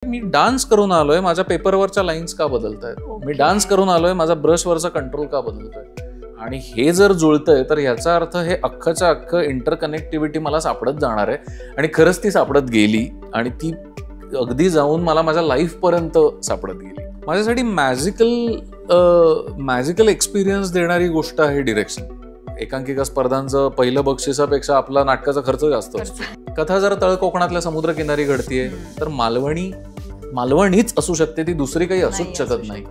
मी dance करून आलोय, माझ्या पेपरवरच्या लाईन्स का बदलतायत, मी डान्स करून आलोय, माझा ब्रशवरचा कंट्रोल का बदलतोय. आणि हे जर जुळतंय तर याचा अर्थ हे अख्खच्या अख्खं इंटरकनेक्टिव्हिटी मला सापडत जाणार आहे. आणि खरंच ती सापडत गेली आणि ती अगदी जाऊन मला माझ्या लाईफ पर्यंत सापडत गेली. माझ्यासाठी मॅजिकल एक्सपिरियन्स देणारी गोष्ट आहे डिरेक्शन. एकांकिका स्पर्धांचं पहिलं बक्षिसापेक्षा आपला नाटकाचा खर्च जास्त असतो. कथा जर तळ कोकणातल्या समुद्रकिनारी घडतीये तर मालवणीच असू शकते, ती दुसरी काही असूच शकत नाही.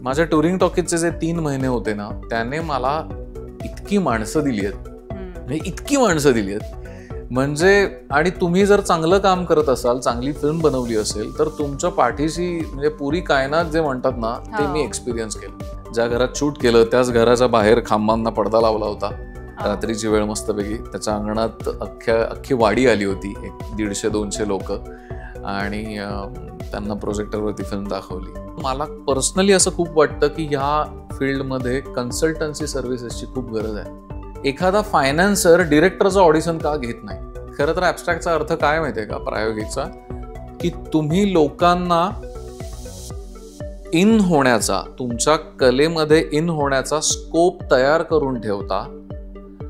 माझ्या टुरिंग टॉकीजचे जे 3 महिने होते ना, त्याने मला इतकी माणसं दिली आहेत म्हणजे. आणि तुम्ही जर चांगलं काम करत असाल, चांगली फिल्म बनवली असेल तर तुमच्या पाठीशी म्हणजे पुरी कायनात जे म्हणतात ना, ते मी एक्सपिरियन्स केलं. ज्या घरात शूट केलं त्याच घराच्या बाहेर खांबांना पडदा लावला होता. रात्रीची वेळ मस्तपैकी त्याच्या अंगणात अख्खी वाडी आली होती, 150-200 लोक, आणि त्यांना प्रोजेक्टरवरती फिल्म दाखवली. मला पर्सनली असं खूप वाटतं की ह्या फील्डमध्ये कन्सल्टन्सी सर्व्हिसेसची खूप गरज आहे. एखादा फायनान्सर डिरेक्टरचं ऑडिशन का घेत नाही? खरं तर ॲब्स्ट्रॅक्टचा अर्थ काय माहितीये का, प्रायोगिकचा, की तुम्ही लोकांना इन होण्याचा, तुमच्या कलेमध्ये इन होण्याचा स्कोप तयार करून ठेवता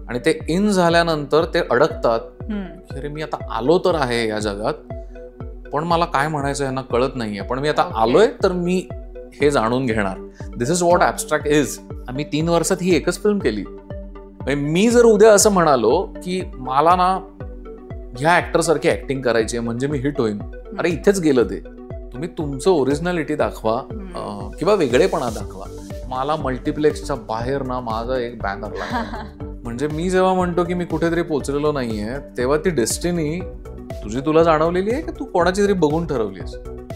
आणि ते इन झाल्यानंतर ते अडकतात. अरे मी आता आलो तर आहे या जगात, पण मला काय म्हणायचं यांना कळत नाहीये, पण मी आता आलोय तर मी हे जाणून घेणार. This is what abstract is. आम्ही 3 वर्षात ही एकच फिल्म केली. मी जर उद्या असं म्हणालो की मला ना ह्या ऍक्टर सारखी ऍक्टिंग करायची आहे म्हणजे मी हिट होईन, अरे इथेच गेलं ते. तुम्ही तुमचं ओरिजिनॅलिटी दाखवा किंवा वेगळेपणा दाखवा. मला मल्टिप्लेक्सच्या बाहेर ना माझा एक बॅनर लागला. म्हणजे मी जेव्हा म्हणतो की मी कुठेतरी पोहोचलेलो नाहीये, तेव्हा ती डेस्टिनी तुला जाणवलेली आहे की तू कोणाची तरी बघून ठरवलीस.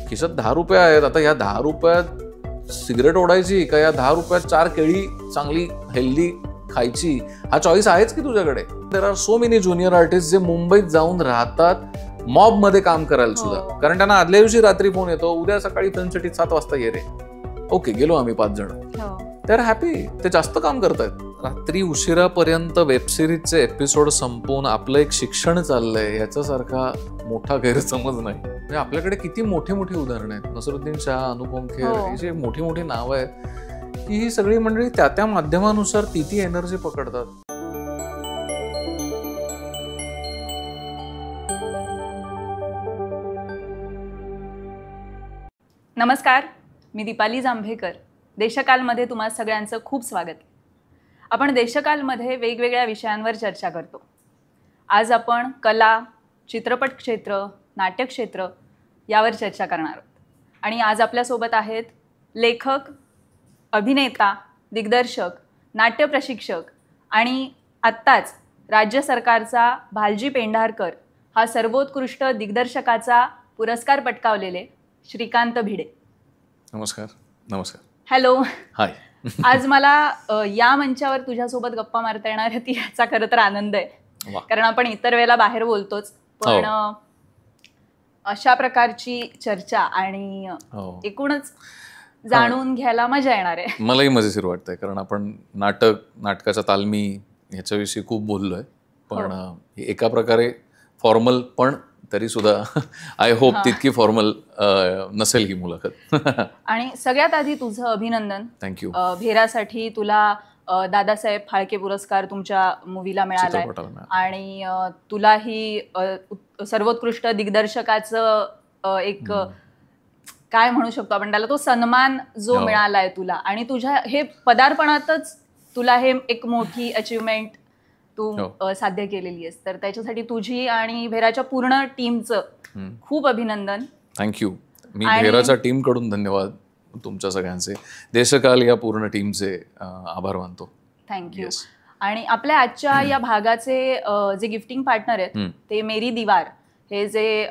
खिशात 10 रुपये आहेत, आता या 10 रुपयात सिगरेट ओढायची का या 10 रुपयात 4 केळी चांगली हेल्दी खायची, हा चॉईस आहेच की तुझ्याकडे. There are so many junior artist जे मुंबईत जाऊन राहतात मॉब मध्ये काम करायला सुद्धा, कारण त्यांना आदल्या दिवशी रात्री फोन येतो, उद्या सकाळी फिल्मसाठी 7 वाजता ये रे. ओके, गेलो आम्ही 5 जण. ते आर हॅपी, ते जास्त काम करतायत. रात्री उशिरापर्यंत वेबसिरीजचे एपिसोड संपवून आपलं एक शिक्षण चाललंय याच्यासारखा मोठा गैरसमज नाही. म्हणजे आपल्याकडे किती मोठे उदाहरणं आहेत. नसरुद्दीन शाह, अनुपम खेर, हे जे मोठी नावं आहेत, की ही सगळी मंडळी त्या माध्यमानुसार ती एनर्जी पकडतात. नमस्कार, मी दीपाली जांभेकर. देशकालमध्ये तुम्हा सगळ्यांचं खूप स्वागत. आपण देशकालमध्ये वेगवेगळ्या विषयांवर चर्चा करतो. आज आपण कला, चित्रपट क्षेत्र, नाट्य क्षेत्र यावर चर्चा करणार आहोत. आणि आज आपल्यासोबत आहेत लेखक, अभिनेता, दिग्दर्शक, नाट्य प्रशिक्षक आणि आत्ताच राज्य सरकारचा भालजी पेंढारकर हा सर्वोत्कृष्ट दिग्दर्शकाचा पुरस्कार पटकावलेले श्रीकांत भिडे. नमस्कार. नमस्कार. हॅलो. हाय. आज मला या मंचावर तुझ्यासोबत गप्पा मारता येणार होती याचा खरं तर आनंद आहे, कारण आपण इतर वेळेला बाहेर बोलतोच, पण अशा प्रकारची चर्चा आणि एकूणच जाणून घ्यायला मजा येणार आहे. मलाही मजेशीर वाटतंय, कारण आपण नाटकाच्या तालमी ह्याच्याविषयी खूप बोललोय, पण एका प्रकारे फॉर्मल, पण तरी सुद्धा आय होप तितकी फॉर्मल नसेल ही मुलाखत. आणि सगळ्यात आधी तुझं अभिनंदन. थँक्यू. भेरासाठी तुला दादासाहेब फाळके पुरस्कार तुमच्या मूवीला मिळालाय आणि तुलाही सर्वोत्कृष्ट दिग्दर्शकाचं एक काय म्हणू शकतो आपण त्याला, तो सन्मान जो मिळालाय तुला, आणि तुझ्या हे पदार्पणातच तुला हे एक मोठी अचीवमेंट तू साध्य केलेली आहेस. तर त्याच्यासाठी तुझी आणि भेराच्या पूर्ण टीमचं खूप अभिनंदन. थँक्यू. मी भेराच्या टीम कडून धन्यवाद तुमच्या सगळ्यांचे, देशकाल या पूर्ण टीमचे आभार मानतो. थँक्यू. आणि आपल्या आजच्या या भागाचे जे गिफ्टिंग पार्टनर आहेत ते मेरी दिवार, हे जे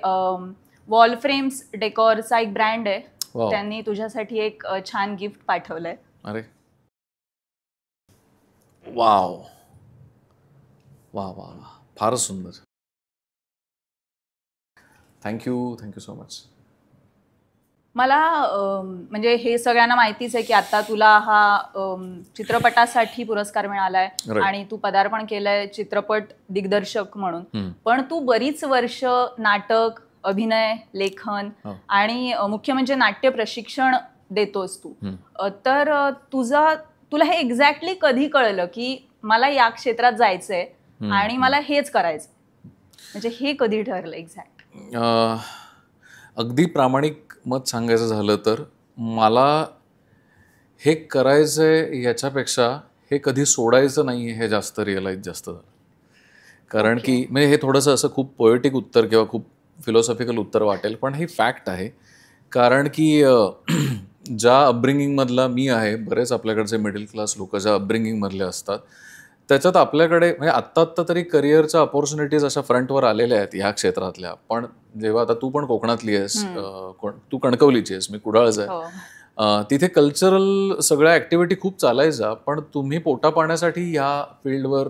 वॉल फ्रेम्स डेकोरचा एक ब्रँड आहे, त्यांनी तुझ्यासाठी एक छान गिफ्ट पाठवलंय. अरे वाव वा वा वा, फारच सुंदर. Thank you so much. मला म्हणजे हे सगळ्यांना माहितीच आहे की आता तुला हा चित्रपटासाठी पुरस्कार मिळालाय आणि तू पदार्पण केलंय चित्रपट दिग्दर्शक म्हणून, पण तू बरीच वर्ष नाटक, अभिनय, लेखन आणि मुख्य म्हणजे नाट्य प्रशिक्षण देतोस तू. तर तुला हे एक्झॅक्टली कधी कळलं की मला या क्षेत्रात जायचंय आणि मला हेच करायचं, म्हणजे हे कधी ठरलं एक्झॅक्ट? अगदी प्रामाणिक मत सांगायचं झालं तर मला हे करायचंय याच्यापेक्षा हे कधी सोडायचं नाही हे जास्त रिअलाइज जास्त झालं. कारण की म्हणजे हे थोडंसं असं खूप पोएटिक उत्तर किंवा खूप फिलॉसॉफिकल उत्तर वाटेल, पण हे फॅक्ट आहे. कारण की ज्या अपब्रिंगिंगमधला मी आहे, बरेच आपल्याकडचे मिडल क्लास लोक ज्या अपब्रिंगिंगमधले असतात त्याच्यात आपल्याकडे म्हणजे आत्ता तरी करिअरच्या ऑपॉर्च्युनिटीज अशा फ्रंटवर आलेल्या आहेत ह्या क्षेत्रातल्या. पण जेव्हा आता तू पण कोकणातली आहेस, तू कणकवलीची आहेस, मी कुडाळच आहे, तिथे कल्चरल सगळ्या ॲक्टिव्हिटी खूप चालायच्या, पण तुम्ही पोटा पाण्यासाठी ह्या फील्डवर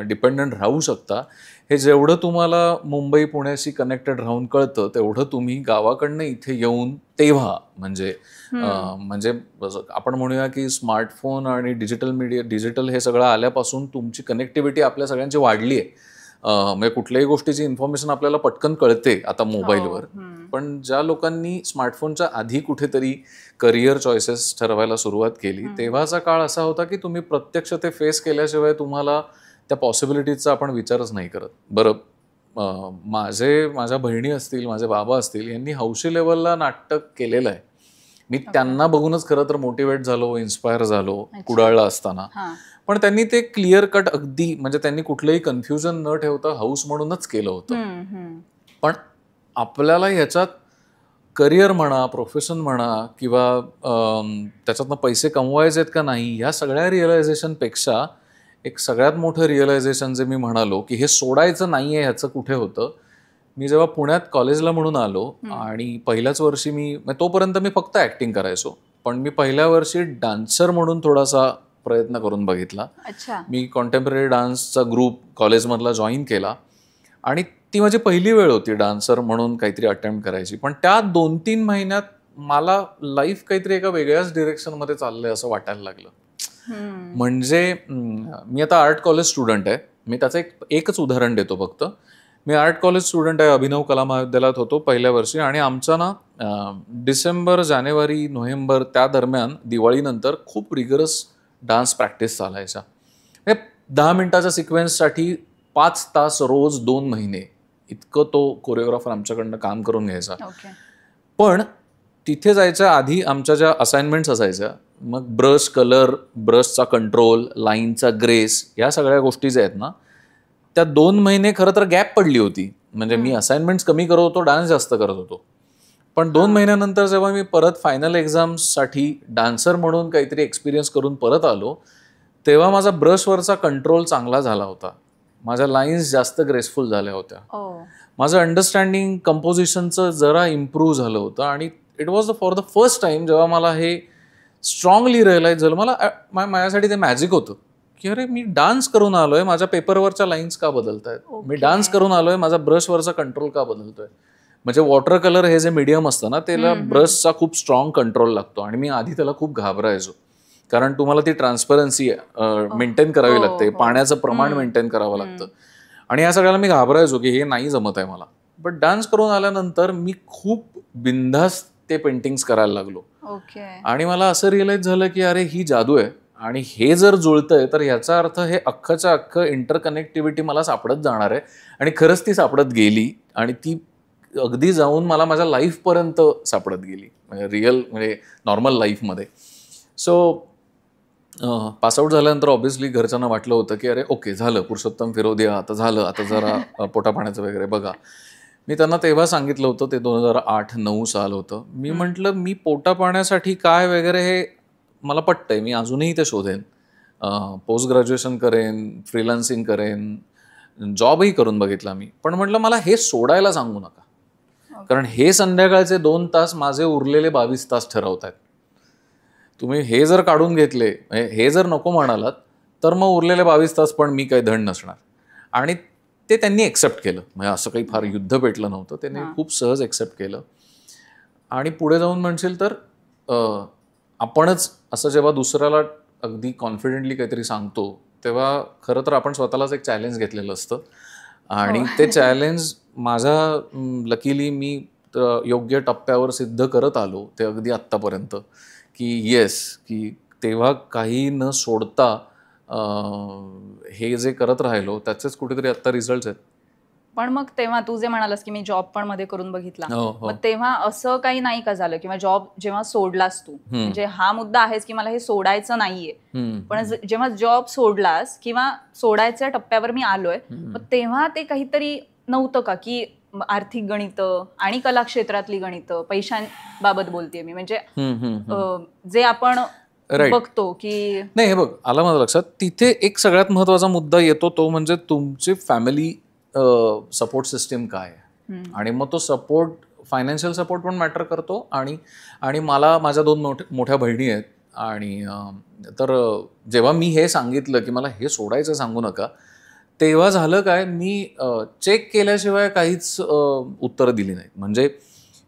डिपेंडंट राहू शकता हे जेवढं तुम्हाला मुंबई पुण्याशी कनेक्टेड राहून कळतं तेवढं तुम्ही गावाकडनं इथे येऊन तेव्हा म्हणजे आपण म्हणूया की स्मार्टफोन आणि डिजिटल हे सगळं आल्यापासून तुमची कनेक्टिव्हिटी आपल्या सगळ्यांची वाढली आहे. म्हणजे कुठल्याही गोष्टीची इन्फॉर्मेशन आपल्याला पटकन कळते आता मोबाईलवर. पण ज्या लोकांनी स्मार्टफोनच्या आधी कुठेतरी करिअर चॉईसेस ठरवायला सुरुवात केली तेव्हाचा काळ असा होता की तुम्ही प्रत्यक्ष ते फेस केल्याशिवाय तुम्हाला त्या पॉसिबिलिटीजचा आपण विचारच नाही करत. बरं, माझ्या बहिणी असतील, माझे बाबा असतील, यांनी हौशी लेवलला नाटक केलेलं आहे. मी त्यांना बघूनच खरं तर मोटिवेट झालो, इन्स्पायर झालो कुडाळला असताना. पण त्यांनी ते क्लिअर कट अगदी म्हणजे त्यांनी कुठलंही कन्फ्युजन न ठेवता हाऊस म्हणूनच केलं होतं. पण आपल्याला ह्याच्यात करिअर म्हणा, प्रोफेशन म्हणा किंवा त्याच्यातनं पैसे कमवायचे आहेत का नाही, ह्या सगळ्या रिअलायझेशनपेक्षा एक सगळ्यात मोठं रिअलायझेशन जे मी म्हणालो की हे सोडायचं नाही आहे ह्याचं कुठे होतं, मी जेव्हा पुण्यात कॉलेजला म्हणून आलो आणि पहिल्याच वर्षी तोपर्यंत मी फक्त ॲक्टिंग करायचो, पण मी पहिल्या वर्षी डान्सर म्हणून थोडासा प्रयत्न करून बघितला. मी कॉन्टेम्पररी डान्सचा ग्रुप कॉलेजमधला जॉईन केला आणि ती माझी पहिली वेळ होती डान्सर म्हणून काहीतरी अटेम्प्ट करायची. पण त्या 2-3 महिन्यात मला लाईफ काहीतरी एका वेगळ्याच डिरेक्शनमध्ये चाललंय असं वाटायला लागलं. म्हणजे मी आता आर्ट कॉलेज स्टुडंट आहे. मी त्याचं एकच उदाहरण देतो फक्त. मी आर्ट कॉलेज स्टुडंट आहे, अभिनव कला महाविद्यालयात होतो पहिल्या वर्षी आणि आमचा ना डिसेंबर, जानेवारी, नोव्हेंबर त्या दरम्यान दिवाळीनंतर खूप रिगरस डान्स प्रॅक्टिस चालायच्या. 10 मिनिटाच्या सिक्वेन्ससाठी 5 तास रोज 2 महिने इतकं तो कोरिओग्राफर आमच्याकडनं काम करून घ्यायचा. पण तिथे जायच्या आधी आमच्या ज्या असाइनमेंट्स असायच्या, मग ब्रश कलर, ब्रशचा कंट्रोल, लाईनचा ग्रेस, या सगळ्या गोष्टी ज्या आहेत ना, त्या 2 महिने खरं तर गॅप पडली होती. म्हणजे मी असाइनमेंट्स कमी करत होतो, डान्स जास्त करत होतो. पण 2 महिन्यानंतर जेव्हा मी परत फायनल एक्झाम्ससाठी डान्सर म्हणून काहीतरी एक्सपिरियन्स करून परत आलो, तेव्हा माझा ब्रशवरचा कंट्रोल चांगला झाला होता, माझ्या लाईन्स जास्त ग्रेसफुल झाल्या होत्या, माझं अंडरस्टँडिंग कंपोजिशनचं जरा इम्प्रूव्ह झालं होतं. आणि it was for the first time जेव्हा मला हे स्ट्रॉंगली रिअलाइज झालं, माझ्यासाठी ते मॅजिक होतं की अरे मी डान्स करून आलोय, माझ्या पेपरवरच्या लाईन्स का बदलत आहेत, मी डान्स करून आलोय, माझा ब्रशवरचा कंट्रोल का बदलतोय. म्हणजे वॉटर कलर हे जे मीडियम असतं ना, त्याला ब्रशचा खूप स्ट्रॉंग कंट्रोल लागतो आणि मी आधी त्याला खूप घाबरायचो, कारण तुम्हाला ती ट्रान्सपरन्सी मेंटेन करावी लागते, पाण्याचं प्रमाण मेंटेन करावं लागतं आणि या सगळ्याला मी घाबरायचो की हे नाही जमत आहे मला. बट डान्स करून आल्यानंतर मी खूप बिनधास्त ते पेंटिंग्स करायला लागलो आणि मला असं रिअलाइज झालं की अरे ही जादू आहे आणि हे जर जुळतंय तर याचा अर्थ हे अख्खच्या अख्खं इंटरकनेक्टिव्हिटी मला सापडत जाणार आहे. आणि खरंच ती सापडत गेली आणि ती अगदी जाऊन मला माझ्या लाईफपर्यंत सापडत गेली, म्हणजे रिअल म्हणजे नॉर्मल लाईफमध्ये. सो पासआउट झाल्यानंतर ऑब्व्हियसली घरच्यांना वाटलं होतं की अरे ओके झालं, पुरुषोत्तम फिरवू द्या, आता झालं, आता जरा पोटापाण्याचं वगैरे बघा. मी त्यांना तेव्हा सांगितलं होतं, ते 2008-9 साल होतं. मी म्हटलं मी पोटापाण्यासाठी काय वगैरे हे मला पटतंय, मी अजूनही ते शोधेन, पोस्ट ग्रॅज्युएशन करेन, फ्रीलान्सिंग करेन, जॉबही करून बघितला मी. पण म्हटलं मला हे सोडायला सांगू नका, कारण हे संध्याकाळचे 2 तास माझे उरलेले 22 तास ठरवत आहेत. तुम्ही हे जर काढून घेतले, हे जर नको म्हणालात, तर मग उरलेले 22 तास पण मी काही धड नसणार. आणि ते त्यांनी एक्सेप्ट केलं. म्हणजे असं काही फार युद्ध पेटलं नव्हतं, त्यांनी खूप सहज एक्सेप्ट केलं. आणि पुढे जाऊन म्हणशील तर आपणच असं जेव्हा दुसऱ्याला अगदी कॉन्फिडेंटली काहीतरी सांगतो, तेव्हा खरं तर आपण स्वतःलाच एक चॅलेंज घेतलेलं असतं आणि ते चॅलेंज माझा लकीली मी योग्य टप्प्यावर सिद्ध करत आलो ते अगदी आत्तापर्यंत, की येस, की तेव्हा काही न सोडता हे जे करत राहिलो त्याचेच कुठेतरी आत्ता रिझल्ट आहेत. पण मग तेव्हा तू जे म्हणालास की मी जॉब पण मध्ये करून बघितला, हो. मग तेव्हा असं काही नाही का झालं किंवा जॉब जेव्हा सोडलास तू, म्हणजे हा मुद्दा आहेच की मला हे सोडायचं नाहीये, पण जेव्हा जॉब सोडलास किंवा सोडायच्या टप्प्यावर मी आलोय, मग तेव्हा ते काहीतरी नव्हतं का की आर्थिक गणित आणि कला क्षेत्रातली गणित, पैशांबाबत बोलतेय मी, म्हणजे जे आपण बघतो की नाही, हे बघ आला माझ्या लक्षात, तिथे एक सगळ्यात महत्वाचा मुद्दा येतो तो म्हणजे तुमची फॅमिली सपोर्ट सिस्टीम काय आहे. आणि मग तो सपोर्ट, फायनान्शियल सपोर्ट पण मॅटर करतो. आणि मला माझ्या 2 मोठ्या बहिणी आहेत. आणि तर जेव्हा मी हे सांगितलं की मला हे सोडायचं सांगू नका, तेव्हा झालं काय, मी चेक केल्याशिवाय काहीच उत्तर दिली नाहीत. म्हणजे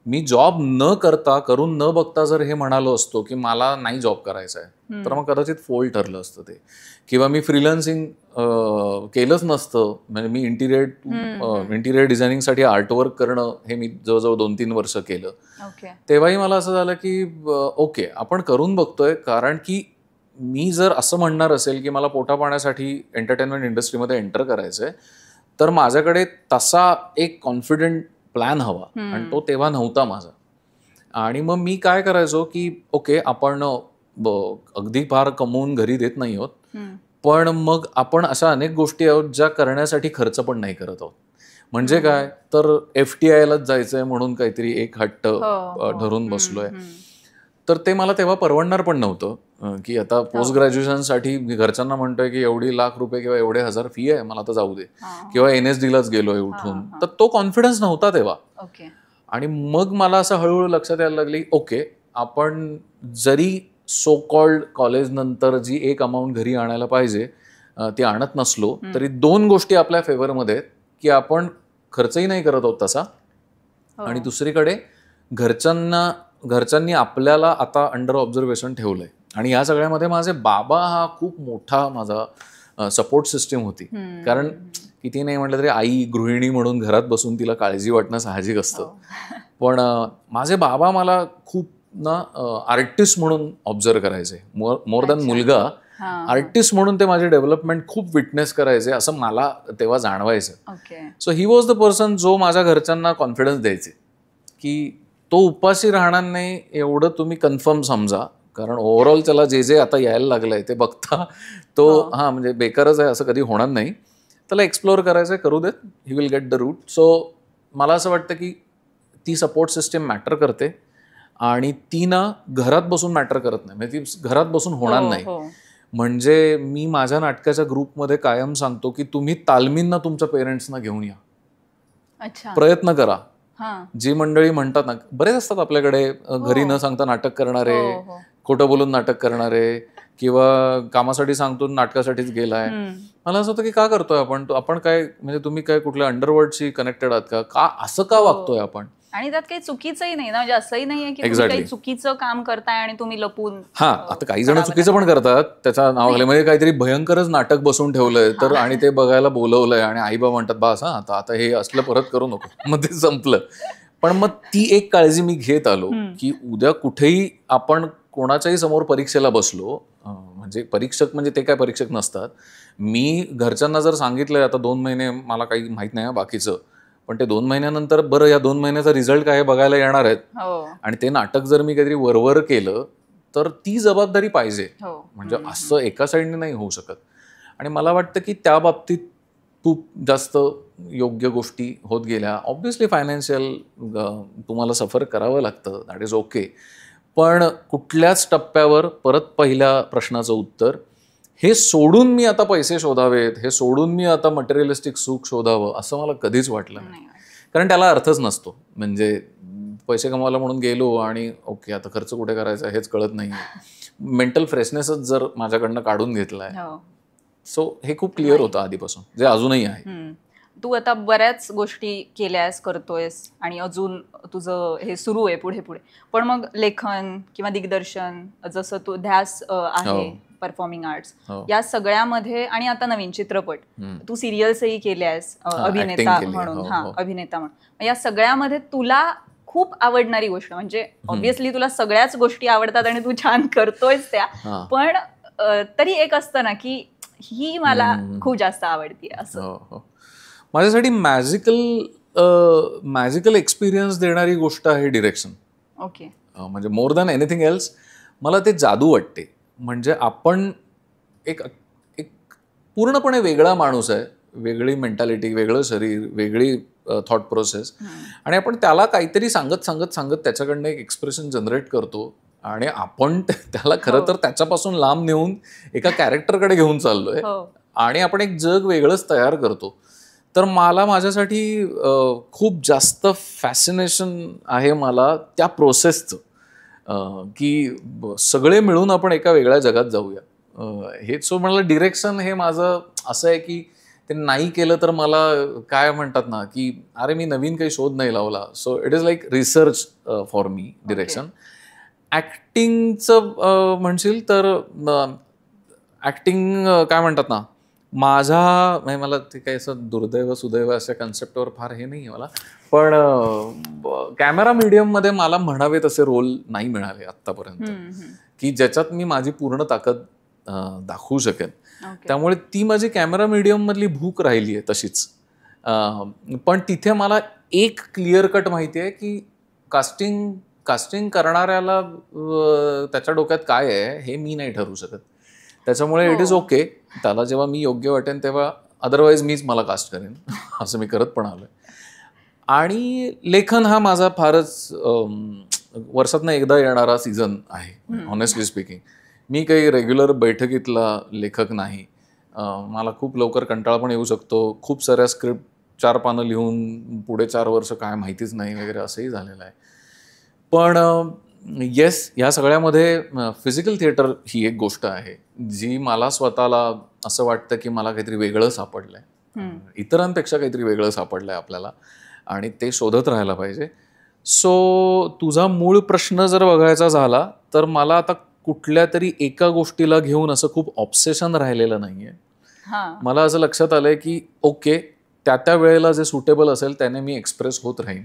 मी जॉब न करता, करून न बघता जर हे म्हणालो असतो की मला नाही जॉब करायचा आहे, तर मग कदाचित फोल ठरलं असतं ते. किंवा मी फ्रीलान्सिंग केलंच नसतं. म्हणजे मी इंटिरियर डिझायनिंगसाठी आर्टवर्क करणं हे मी जवळजवळ 2-3 वर्ष केलं. तेव्हाही मला असं झालं की ओके, आपण करून बघतोय. कारण की मी जर असं म्हणणार असेल की मला पोटा पाण्यासाठी एंटरटेनमेंट इंडस्ट्रीमध्ये एंटर करायचंय, तर माझ्याकडे तसा एक कॉन्फिडंट प्लॅन हवा, आणि तो तेव्हा नव्हता माझा. आणि मग मी काय करायचो की ओके, आपण अगदी फार कमवून घरी देत नाही आहोत, पण मग आपण अशा अनेक गोष्टी आहोत ज्या करण्यासाठी खर्च पण नाही करत आहोत. म्हणजे काय, तर FTIलाच जायचंय म्हणून काहीतरी एक हट्ट धरून बसलोय. तर ते मला तेव्हा परवडणार पण नव्हतं की आता पोस्ट ग्रॅज्युएशनसाठी घरच्यांना म्हणतोय की एवढी लाख रुपये किंवा एवढे हजार फी आहे, मला तर जाऊ दे, किंवा NSDलाच गेलोय उठून. तर तो कॉन्फिडन्स नव्हता तेव्हा. आणि मग मला असं हळूहळू लक्षात यायला लागली, ओके, आपण जरी सो कॉल्ड कॉलेज नंतर जी एक अमाऊंट घरी आणायला पाहिजे ती आणत नसलो, तरी 2 गोष्टी आपल्या फेवरमध्ये आहेत, की आपण खर्चही नाही करत आहोत तसा, आणि दुसरीकडे घरच्यांनी आपल्याला आता अंडर ऑब्झर्वेशन ठेवलंय. आणि या सगळ्यामध्ये माझे बाबा हा खूप मोठा माझा सपोर्ट सिस्टीम होती. कारण किती नाही म्हटलं तरी आई गृहिणी म्हणून घरात बसून तिला काळजी वाटणं साहजिक असतं. पण माझे बाबा मला खूप आर्टिस्ट म्हणून ऑब्झर्व करायचे. मोर दॅन मुलगा, आर्टिस्ट म्हणून ते माझे डेव्हलपमेंट खूप विटनेस करायचे, असं मला तेव्हा जाणवायचं. So he was the person जो माझ्या घरच्यांना कॉन्फिडन्स द्यायचे की तो उपाशी राहणार नाही एवढं तुम्ही कन्फर्म समजा, कारण ओव्हरऑल त्याला जे आता यायला लागलंय ते बघता तो म्हणजे बेकारच आहे असं कधी होणार नाही. त्याला एक्सप्लोअर करायचंय, करू देत, he will get the route. So मला असं वाटतं की ती सपोर्ट सिस्टीम मॅटर करते, आणि ती ना घरात बसून मॅटर करत नाही, म्हणजे ती घरात बसून होणार नाही. म्हणजे मी माझ्या नाटकाच्या ग्रुपमध्ये कायम सांगतो की तुम्ही तालमींना तुमच्या पेरेंट्सना घेऊन या, प्रयत्न करा. जी मंडळी म्हणतात ना, बरेच असतात आपल्याकडे घरी न सांगता नाटक करणारे, खोटं बोलून नाटक करणारे, किंवा कामासाठी सांगतो नाटकासाठीच गेलाय. मला असं होतं की का करतोय आपण काय, म्हणजे तुम्ही काय कुठल्या अंडरवर्ल्डशी कनेक्टेड आहात का असं का वागतोय आपण? आणि त्यात काही चुकीचंही नाही ना, म्हणजे असंही नाहीये की तुम्ही काही चुकीचं काम करताय आणि तुम्ही लपून. आता काही जण चुकीचं पण करतात त्याच्या नावाखाली, म्हणजे काहीतरी भयंकरच नाटक बसून ठेवलंय तर, आणि ते बघायला बोलवलंय, आणि आई बाबा म्हणतात बस आता हे असलं परत करू नको, मग ते संपलं. पण मग ती एक काळजी मी घेत आलो की उद्या कुठेही आपण कोणाच्याही समोर परीक्षेला बसलो, म्हणजे परीक्षक म्हणजे ते काय परीक्षक नसतात. मी घरच्यांना जर सांगितलंय आता 2 महिने मला काही माहित नाही बाकीचं, पण ते 2 महिन्यानंतर बरं या 2 महिन्याचा रिझल्ट काय बघायला येणार आहेत, आणि ते नाटक जर मी काहीतरी वरवर केलं तर ती जबाबदारी पाहिजे. म्हणजे असं एका साईडने नाही होऊ शकत. आणि मला वाटतं की त्या बाबतीत खूप जास्त योग्य गोष्टी होत गेल्या. ऑब्व्हियसली फायनान्शियल तुम्हाला सफर करावं लागतं, दॅट इज ओके. पण कुठल्याच टप्प्यावर परत पहिल्या प्रश्नाचं उत्तर, हे सोडून मी आता पैसे शोधावेत, हे सोडून मी आता मटेरियलिस्टिक सुख शोधावं, असं मला कधीच वाटलं नाही. कारण त्याला अर्थच नसतो. म्हणजे पैसे कमवायला म्हणून गेलो आणि ओके आता खर्च कुठे करायचा हेच कळत नाही. मेंटल फ्रेशनेसच जर माझ्याकडनं काढून घेतलाय. सो हे खूप क्लिअर होतं आधीपासून, जे अजूनही आहे. तू आता बऱ्याच गोष्टी केल्यास, करतोयस आणि अजून तुझं हे सुरू आहे पुढे पुढे, पण मग लेखन किंवा दिग्दर्शन, जसं तू ध्यास आहे परफॉर्मिंग आर्ट्स, या सगळ्यामध्ये, आणि आता नवीन चित्रपट, तू सिरियल्सही केल्यास अभिनेता म्हणून, अभिनेता म्हणून, या सगळ्यामध्ये तुला खूप आवडणारी गोष्ट, म्हणजे ऑब्व्हियसली तुला सगळ्याच गोष्टी आवडतात आणि तू छान करतोयस त्या, पण तरी एक असतं ना की ही मला खूप जास्त आवडते असं. माझ्यासाठी मॅजिकल एक्सपिरियन्स देणारी गोष्ट आहे डिरेक्शन. ओके. म्हणजे मोर दॅन एनिथिंग एल्स मला ते जादू वाटते. म्हणजे आपण एक पूर्णपणे वेगळा माणूस आहे, वेगळी मेंटॅलिटी, वेगळं शरीर, वेगळी थॉट प्रोसेस, आणि आपण त्याला काहीतरी सांगत त्याच्याकडनं एक एक्सप्रेशन जनरेट करतो आणि आपण त्याला खरं तर त्याच्यापासून लांब नेऊन एका कॅरेक्टरकडे घेऊन चाललोय आणि आपण एक जग वेगळंच तयार करतो. तर मला माझ्यासाठी खूप जास्त फॅसिनेशन आहे मला त्या प्रोसेसचं, की सगळे मिळून आपण एका वेगळ्या जगात जाऊया. हेच सो मला डिरेक्शन हे माझं असं आहे की ते नाही केलं तर मला काय म्हणतात ना की अरे मी नवीन काही शोध नाही लावला. So it is like research for me direction. ॲक्टिंगचं म्हणशील तर ॲक्टिंग काय म्हणतात ना, माझा मला ते काही असं दुर्दैव सुदैव अशा कन्सेप्टवर फार हे नाही आहे मला, पण कॅमेरा मीडियममध्ये मला म्हणावे तसे रोल नाही मिळाले आत्तापर्यंत की ज्याच्यात मी माझी पूर्ण ताकद दाखवू शकेन. त्यामुळे ती माझी कॅमेरा मीडियम मधली भूक राहिली आहे तशीच. पण तिथे मला एक क्लिअर कट माहिती आहे की कास्टिंग करणाऱ्याला त्याच्या डोक्यात काय आहे हे मी नाही ठरवू शकत. त्याच्यामुळे इट इज ओके, त्याला जेव्हा मी योग्य वाटेन तेव्हा, अदरवाईज मीच मला कास्ट करेन असं मी करत पण आलोय. आणि लेखन हा माझा फारच वर्षातनं एकदा येणारा सीझन आहे. ऑनेस्टली स्पीकिंग मी काही रेग्युलर बैठकीतला लेखक नाही. मला खूप लवकर कंटाळा पण येऊ शकतो. खूप साऱ्या स्क्रिप्ट 4 पानं लिहून पुढे 4 वर्ष काय माहितीच नाही वगैरे असंही झालेलं आहे. पण येस, ह्या सगळ्यामध्ये फिजिकल थिएटर ही एक गोष्ट आहे जी मला स्वतःला असं वाटतं की मला काहीतरी वेगळं सापडलंय, इतरांपेक्षा काहीतरी वेगळं सापडलंय आपल्याला, आणि ते शोधत राहायला पाहिजे. सो तुझा मूळ प्रश्न जर बघायचा झाला तर मला आता कुठल्या तरी एका गोष्टीला घेऊन असं खूप ऑब्सेशन राहिलेलं नाहीये. मला असं लक्षात आलंय की ओके, त्या वेळेला जे सुटेबल असेल त्याने मी एक्सप्रेस होत राहीन.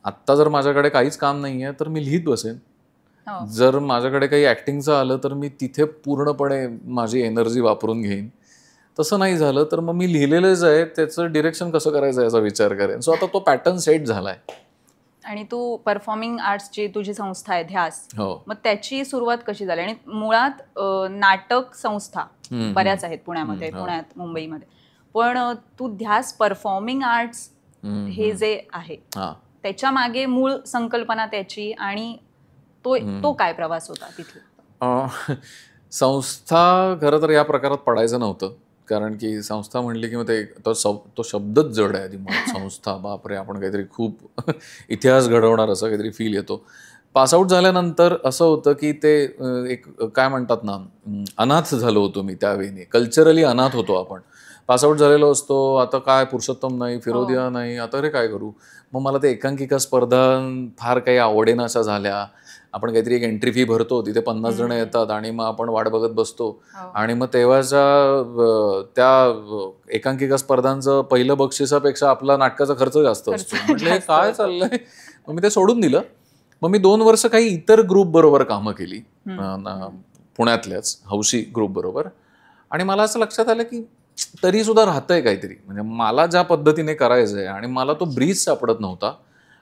आत्ता जर माझ्याकडे काहीच काम नाही आहे तर मी लिहित बसेन. जर माझ्याकडे काही ॲक्टिंगचं आलं तर मी तिथे पूर्णपणे माझी एनर्जी वापरून घेईन. तसं नाही झालं तर मग मी लिहिलेलंच आहे, त्याचं डिरेक्शन कसं करायचं याचा विचार करेन. सो आता तो पॅटर्न सेट झालाय. आणि तू परफॉर्मिंग आर्ट्सची तुझी संस्था आहे ध्यास, मग त्याची सुरुवात कशी झाली? आणि मुळात नाटक संस्था बऱ्याच आहेत पुण्यामध्ये, पुण्यात, मुंबईमध्ये, पण तू ध्यास परफॉर्मिंग आर्ट्स हे जे आहे त्याच्या मागे मूळ संकल्पना त्याची, आणि तो काय प्रवास होता तिथला? संस्था खरं तर या प्रकारात पडायचं नव्हतं, कारण की संस्था म्हणली की मग तो शब्दच जड आहे आधी. संस्था, बापरे, आपण काहीतरी खूप इतिहास घडवणार असं काहीतरी फील येतो. पासआउट झाल्यानंतर असं होतं की ते एक काय म्हणतात ना, अनाथ झालो होतो मी त्यावेळी. कल्चरली अनाथ होतो आपण. पासआउट झालेलो असतो, आता काय पुरुषोत्तम नाही, फिरोदिया नाही, आता रे काय करू. मग मला ते एकांकिका स्पर्धा फार काही आवडेनाशा झाल्या. आपण काहीतरी एक एंट्री फी भरतो, तिथे 50 जण येतात आणि मग आपण वाट बघत बसतो. आणि मग तेव्हाच्या त्या एकांकिका स्पर्धांचं पहिलं बक्षिसापेक्षा आपला नाटकाचा खर्च जास्त असतो. म्हणजे काय चाललंय, मग मी ते सोडून दिलं. मग मी 2 वर्ष काही इतर ग्रुप बरोबर कामं केली, पुण्यातल्याच हौशी ग्रुप बरोबर. आणि मला असं लक्षात आलं की तरी सुद्धा राहतंय काहीतरी, म्हणजे मला ज्या पद्धतीने करायचंय, आणि मला तो ब्रीज सापडत नव्हता.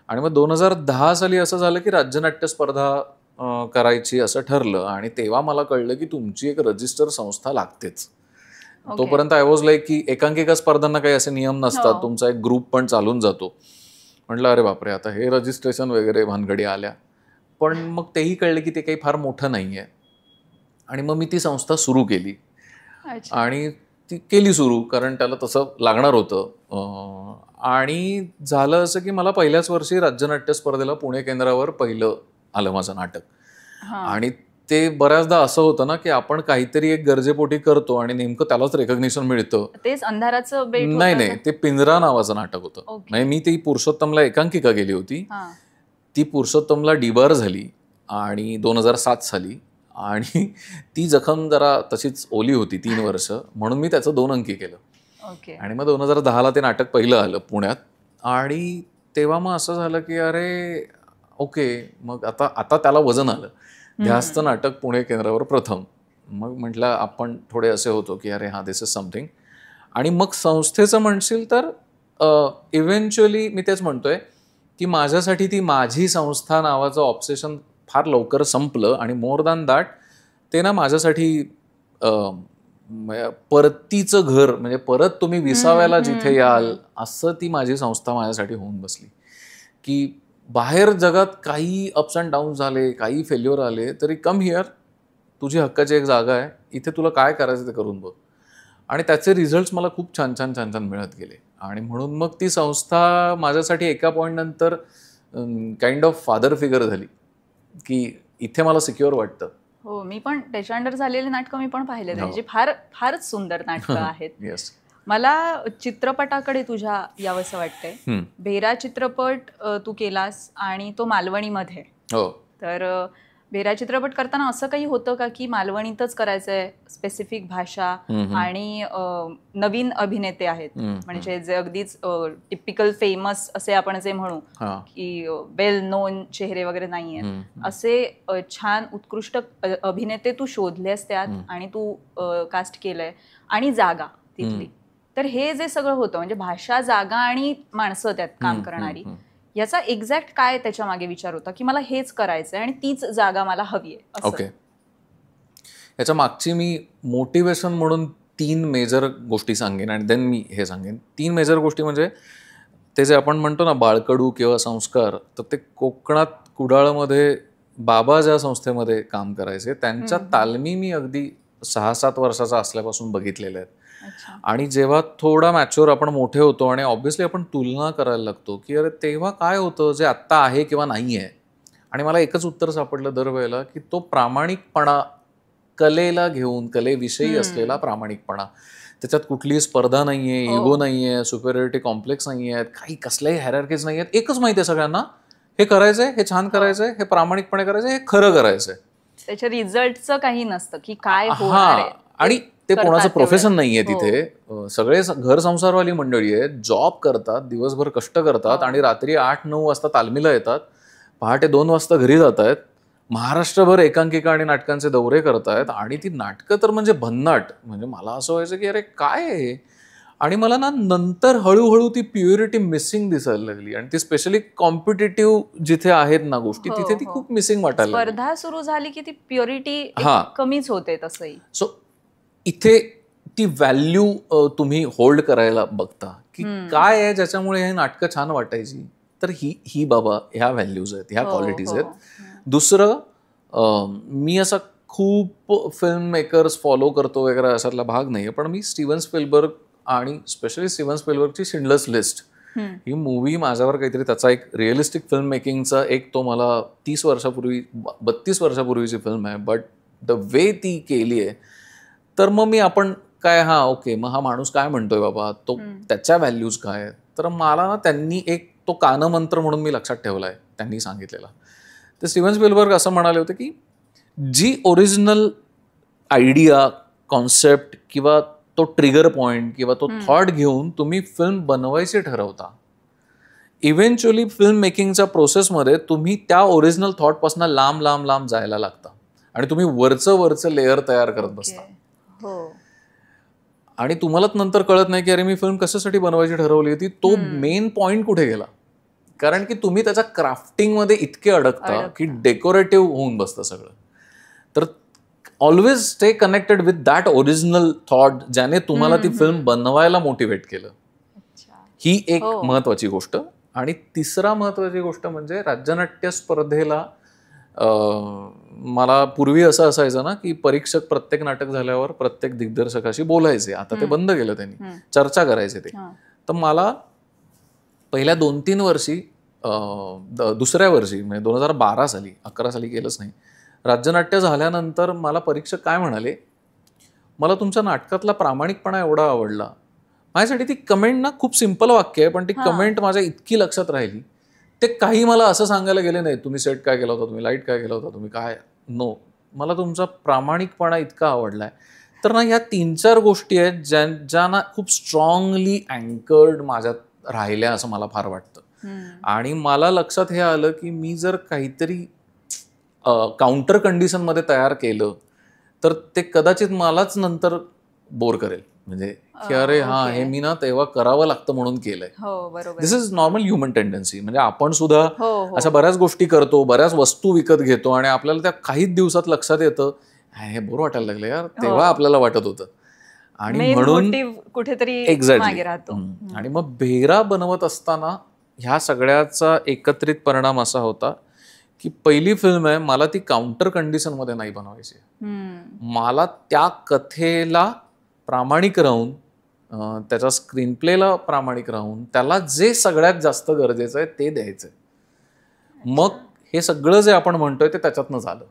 आणि मग 2010 साली असं झालं की राज्यनाट्य स्पर्धा करायची असं ठरलं. आणि तेव्हा मला कळलं की तुमची एक रजिस्टर संस्था लागतेच. तोपर्यंत आय वॉज लाईक की एकांकिका स्पर्धांना काही असे नियम नसतात, तुमचा एक ग्रुप पण चालून जातो. म्हटलं अरे बापरे, आता हे रजिस्ट्रेशन वगैरे भानगडी आल्या. पण मग तेही कळलं की ते काही फार मोठं नाही आहे. आणि मग मी ती संस्था सुरू केली. आणि ती केली सुरू, कारण त्याला तसं लागणार होतं. आणि झालं असं की मला पहिल्याच वर्षी राज्यनाट्य स्पर्धेला पुणे केंद्रावर पहिलं आलं माझं नाटक. आणि ते बऱ्याचदा असं होतं ना की आपण काहीतरी एक गरजेपोटी करतो आणि नेमकं त्यालाच रेकग्निशन मिळतं. तेच अंधाराचं बेट नाही, ते पिंजरा नावाचं नाटक होतं. म्हणजे मी ती पुरुषोत्तमला एकांकिका गेली होती. ती पुरुषोत्तमला डिबार झाली आणि 2007 साली, आणि ती जखम जरा तशीच ओली होती 3 वर्ष, म्हणून मी त्याचं 2 अंकी केलं. आणि मग 2010ला ते नाटक पहिलं आलं पुण्यात, आणि तेव्हा मग असं झालं की अरे ओके, मग आता त्याला वजन आलं. ध्यासचं नाटक पुणे केंद्रावर प्रथम. मग म्हटलं आपण थोडे असे होतो की अरे हां, दिस इज समथिंग. आणि मग संस्थेचं म्हणशील तर इव्हेंच्युअली मी तेच म्हणतोय की माझ्यासाठी ती माझी संस्था नावाचं ऑब्सेशन फार लवकर संपलं, आणि मोर दॅन दॅट ते ना माझ्यासाठी परतीचं घर, म्हणजे परत तुम्ही विसाव्याला जिथे याल असं ती माझी संस्था माझ्यासाठी होऊन बसली. की बाहेर जगात काही अप्स अँड डाऊन झाले, काही फेल्युअर आले तरी कम हिअर, तुझी हक्काची एक जागा आहे, इथे तुला काय करायचं ते करून बघ. आणि त्याचे रिझल्ट्स मला खूप छान छान छान छान मिळत गेले, आणि म्हणून मग ती संस्था माझ्यासाठी एका पॉईंट नंतर काइंड ऑफ फादर फिगर झाली, की इथे मला सिक्युअर वाटतं. हो, मी पण त्याच्या अंडर झालेले नाटकं मी पण पाहिले, म्हणजे फारच सुंदर नाटकं आहेत. येस. मला चित्रपटाकडे तुझ्या यावंसं वाटतंय. भेरा चित्रपट तू केलास आणि तो मालवणीमध्ये. हो. तर भेरा चित्रपट करताना असं काही होतं का की मालवणीतच करायचंय, स्पेसिफिक भाषा आणि नवीन अभिनेते आहेत, म्हणजे जे अगदीच टिपिकल फेमस असे आपण जे म्हणू की वेल नोन चेहरे वगैरे नाहीये, असे छान उत्कृष्ट अभिनेते तू शोधलेस त्यात आणि तू कास्ट केलंय, आणि जागा तिथली. तर हे जे सगळं होतं, म्हणजे भाषा, जागा आणि माणसं त्यात काम करणारी, याचा एक्झॅक्ट काय त्याच्या मागे विचार होता की मला हेच करायचंय आणि तीच जागा मला हवी आहे? ओके, याच्या मागची मी मोटिवेशन म्हणून 3 मेजर गोष्टी सांगेन, आणि देन मी हे सांगेन. 3 मेजर गोष्टी म्हणजे ते जे आपण म्हणतो ना बाळकडू किंवा संस्कार, तर ते कोकणात कुडाळमध्ये बाबा ज्या संस्थेमध्ये काम करायचे त्यांच्या तालमी मी अगदी 6-7 वर्षाचा असल्यापासून बघितलेल्या आहेत. आणि जेव्हा थोडा मॅच्युअर आपण मोठे होतो आणि ऑब्व्हियसली आपण तुलना करायला लागतो की अरे तेव्हा काय होतं जे आत्ता आहे किंवा नाही आहे. आणि मला एकच उत्तर सापडलं दरवेळेला की तो प्रामाणिकपणा, कलेला घेऊन, कलेविषयी असलेला प्रामाणिकपणा, त्याच्यात कुठलीही स्पर्धा नाहीये, इगो नाहीये, सुपेरियरिटी कॉम्प्लेक्स नाहीये, काही कसल्याही हायरार्कीज नाहीयेत. एकच माहिती आहे सगळ्यांना, हे करायचंय, हे छान करायचंय, हे प्रामाणिकपणे करायचंय, हे खरं करायचंय. त्याच्या रिझल्टचं काही नसतं की काय होणार आहे. आणि ते कोणाचं प्रोफेशन नाहीये तिथे. सगळे घर संसारवाली मंडळी आहेत, जॉब करतात, दिवसभर कष्ट करतात आणि रात्री 8-9 वाजता तालमीला येतात, पहाटे 2 वाजता घरी जात आहेत, महाराष्ट्रभर एकांकिका आणि नाटकांचे दौरे करतायत, आणि ती नाटकं तर म्हणजे भन्नाट. म्हणजे मला असं व्हायचं की अरे काय आहे. आणि मला ना नंतर हळूहळू ती प्युरिटी मिसिंग दिसायला लागली, आणि ती स्पेशली कॉम्पिटेटिव्ह जिथे आहेत ना गोष्टी, तिथे ती खूप मिसिंग वाटायला लागली. स्पर्धा सुरू झाली की ती प्युरिटी कमीच होते तसंही. सो इथे ती व्हॅल्यू तुम्ही होल्ड करायला बघता की काय आहे ज्याच्यामुळे हे नाटकं छान वाटायची. तर ही बाबा ह्या व्हॅल्यूज आहेत, ह्या क्वालिटीज आहेत. दुसरं, मी असा खूप फिल्म मेकर्स फॉलो करतो वगैरे अशातला भाग नाहीये, पण मी स्टीव्हन स्पिलबर्ग आणि स्पेशली स्टीव्हन स्पिलबर्गची शिंडलर्स लिस्ट ही मूवी माझ्यावर काहीतरी, त्याचा एक रिअलिस्टिक फिल्म मेकिंगचा एक, तो मला 32 वर्षापूर्वीची फिल्म आहे, बट द वे ती केली आहे. तर मग मी आपण काय, ओके, मग हा माणूस काय म्हणतोय बाबा, तो त्याच्या व्हॅल्यूज काय आहेत. तर मला ना त्यांनी एक तो कानमंत्र म्हणून मी लक्षात ठेवला आहे त्यांनी सांगितलेला. तर स्टीव्हन स्पिलबर्ग असं म्हणाले होते की जी ओरिजिनल आयडिया, कॉन्सेप्ट किंवा तो ट्रिगर पॉइंट किंवा तो थॉट घेऊन तुम्ही फिल्म बनवायची ठरवता, इव्हेंच्युअली फिल्म मेकिंगच्या प्रोसेसमध्ये तुम्ही त्या ओरिजिनल थॉटपासून लांब लांब लांब जायला लागता, आणि तुम्ही वरचं लेअर तयार करत बसता. आणि तुम्हालाच नंतर कळत नाही की अरे मी फिल्म कशासाठी बनवायची ठरवली होती, तो मेन पॉइंट कुठे गेला. कारण की तुम्ही त्याच्या क्राफ्टिंगमध्ये इतके अडकता की डेकोरेटिव्ह होऊन बसतं सगळं. तर always stay connected with that original thought ज्याने तुम्हाला ती फिल्म बनवायला मोटिवेट केलं. ही एक महत्वाची गोष्ट. आणि तिसरा महत्वाची गोष्ट म्हणजे राज्यनाट्य स्पर्धेला मला पूर्वी असं असायचं ना की परीक्षक प्रत्येक नाटक झाल्यावर प्रत्येक दिग्दर्शकाशी बोलायचे. आता ते बंद केलं त्यांनी, चर्चा करायचे ते. तर मला पहिल्या 2-3 वर्षी, दुसऱ्या वर्षी म्हणजे 2012 साली, 11 साली केलंच नाही, राज्यनाट्य झाल्यानंतर मला परीक्षक काय म्हणाले, मला तुमच्या नाटकातला प्रामाणिकपणा एवढा आवडला. माझ्यासाठी ती कमेंट ना खूप सिंपल वाक्य आहे, पण ती कमेंट माझ्या इतकी लक्षात राहिली. ते काही मला असं सांगायला गेले नाही, तुम्ही सेट काय केला होता, तुम्ही लाईट काय केला होता, तुम्ही काय, नो, मला तुमचा प्रामाणिकपणा इतका आवडलाय. तर ना ह्या 3-4 गोष्टी आहेत ज्या ना खूप स्ट्रॉंगली अँकर्ड माझ्यात राहिल्या असं मला फार वाटतं. आणि मला लक्षात हे आलं की मी जर काहीतरी काउंटर कंडिशनमध्ये तयार केलं तर ते कदाचित मलाच नंतर बोर करेल. म्हणजे की अरे हा हे मी ना तेव्हा करावं लागतं म्हणून केलंय. दिस इज नॉर्मल ह्युमन टेंडन्सी. म्हणजे आपण सुद्धा अशा बऱ्याच गोष्टी करतो, बऱ्याच वस्तू विकत घेतो आणि आपल्याला त्या काहीच दिवसात लक्षात येतं हे बोर वाटायला लागलं यार, तेव्हा आपल्याला वाटत होतं. आणि म्हणून कुठेतरी एक्झॅक्टली. आणि मग भेरा बनवत असताना ह्या सगळ्याचा एकत्रित परिणाम असा होता की पहिली फिल्म आहे, मला ती काउंटर कंडिशन मध्ये नाही बनवायची. मला त्या कथेला प्रामाणिक राहून, त्याच्या स्क्रीन प्लेला प्रामाणिक राहून त्याला जे सगळ्यात जास्त गरजेचं आहे ते द्यायचंय. मग हे सगळं जे आपण म्हणतोय ते त्याच्यातनं झालं.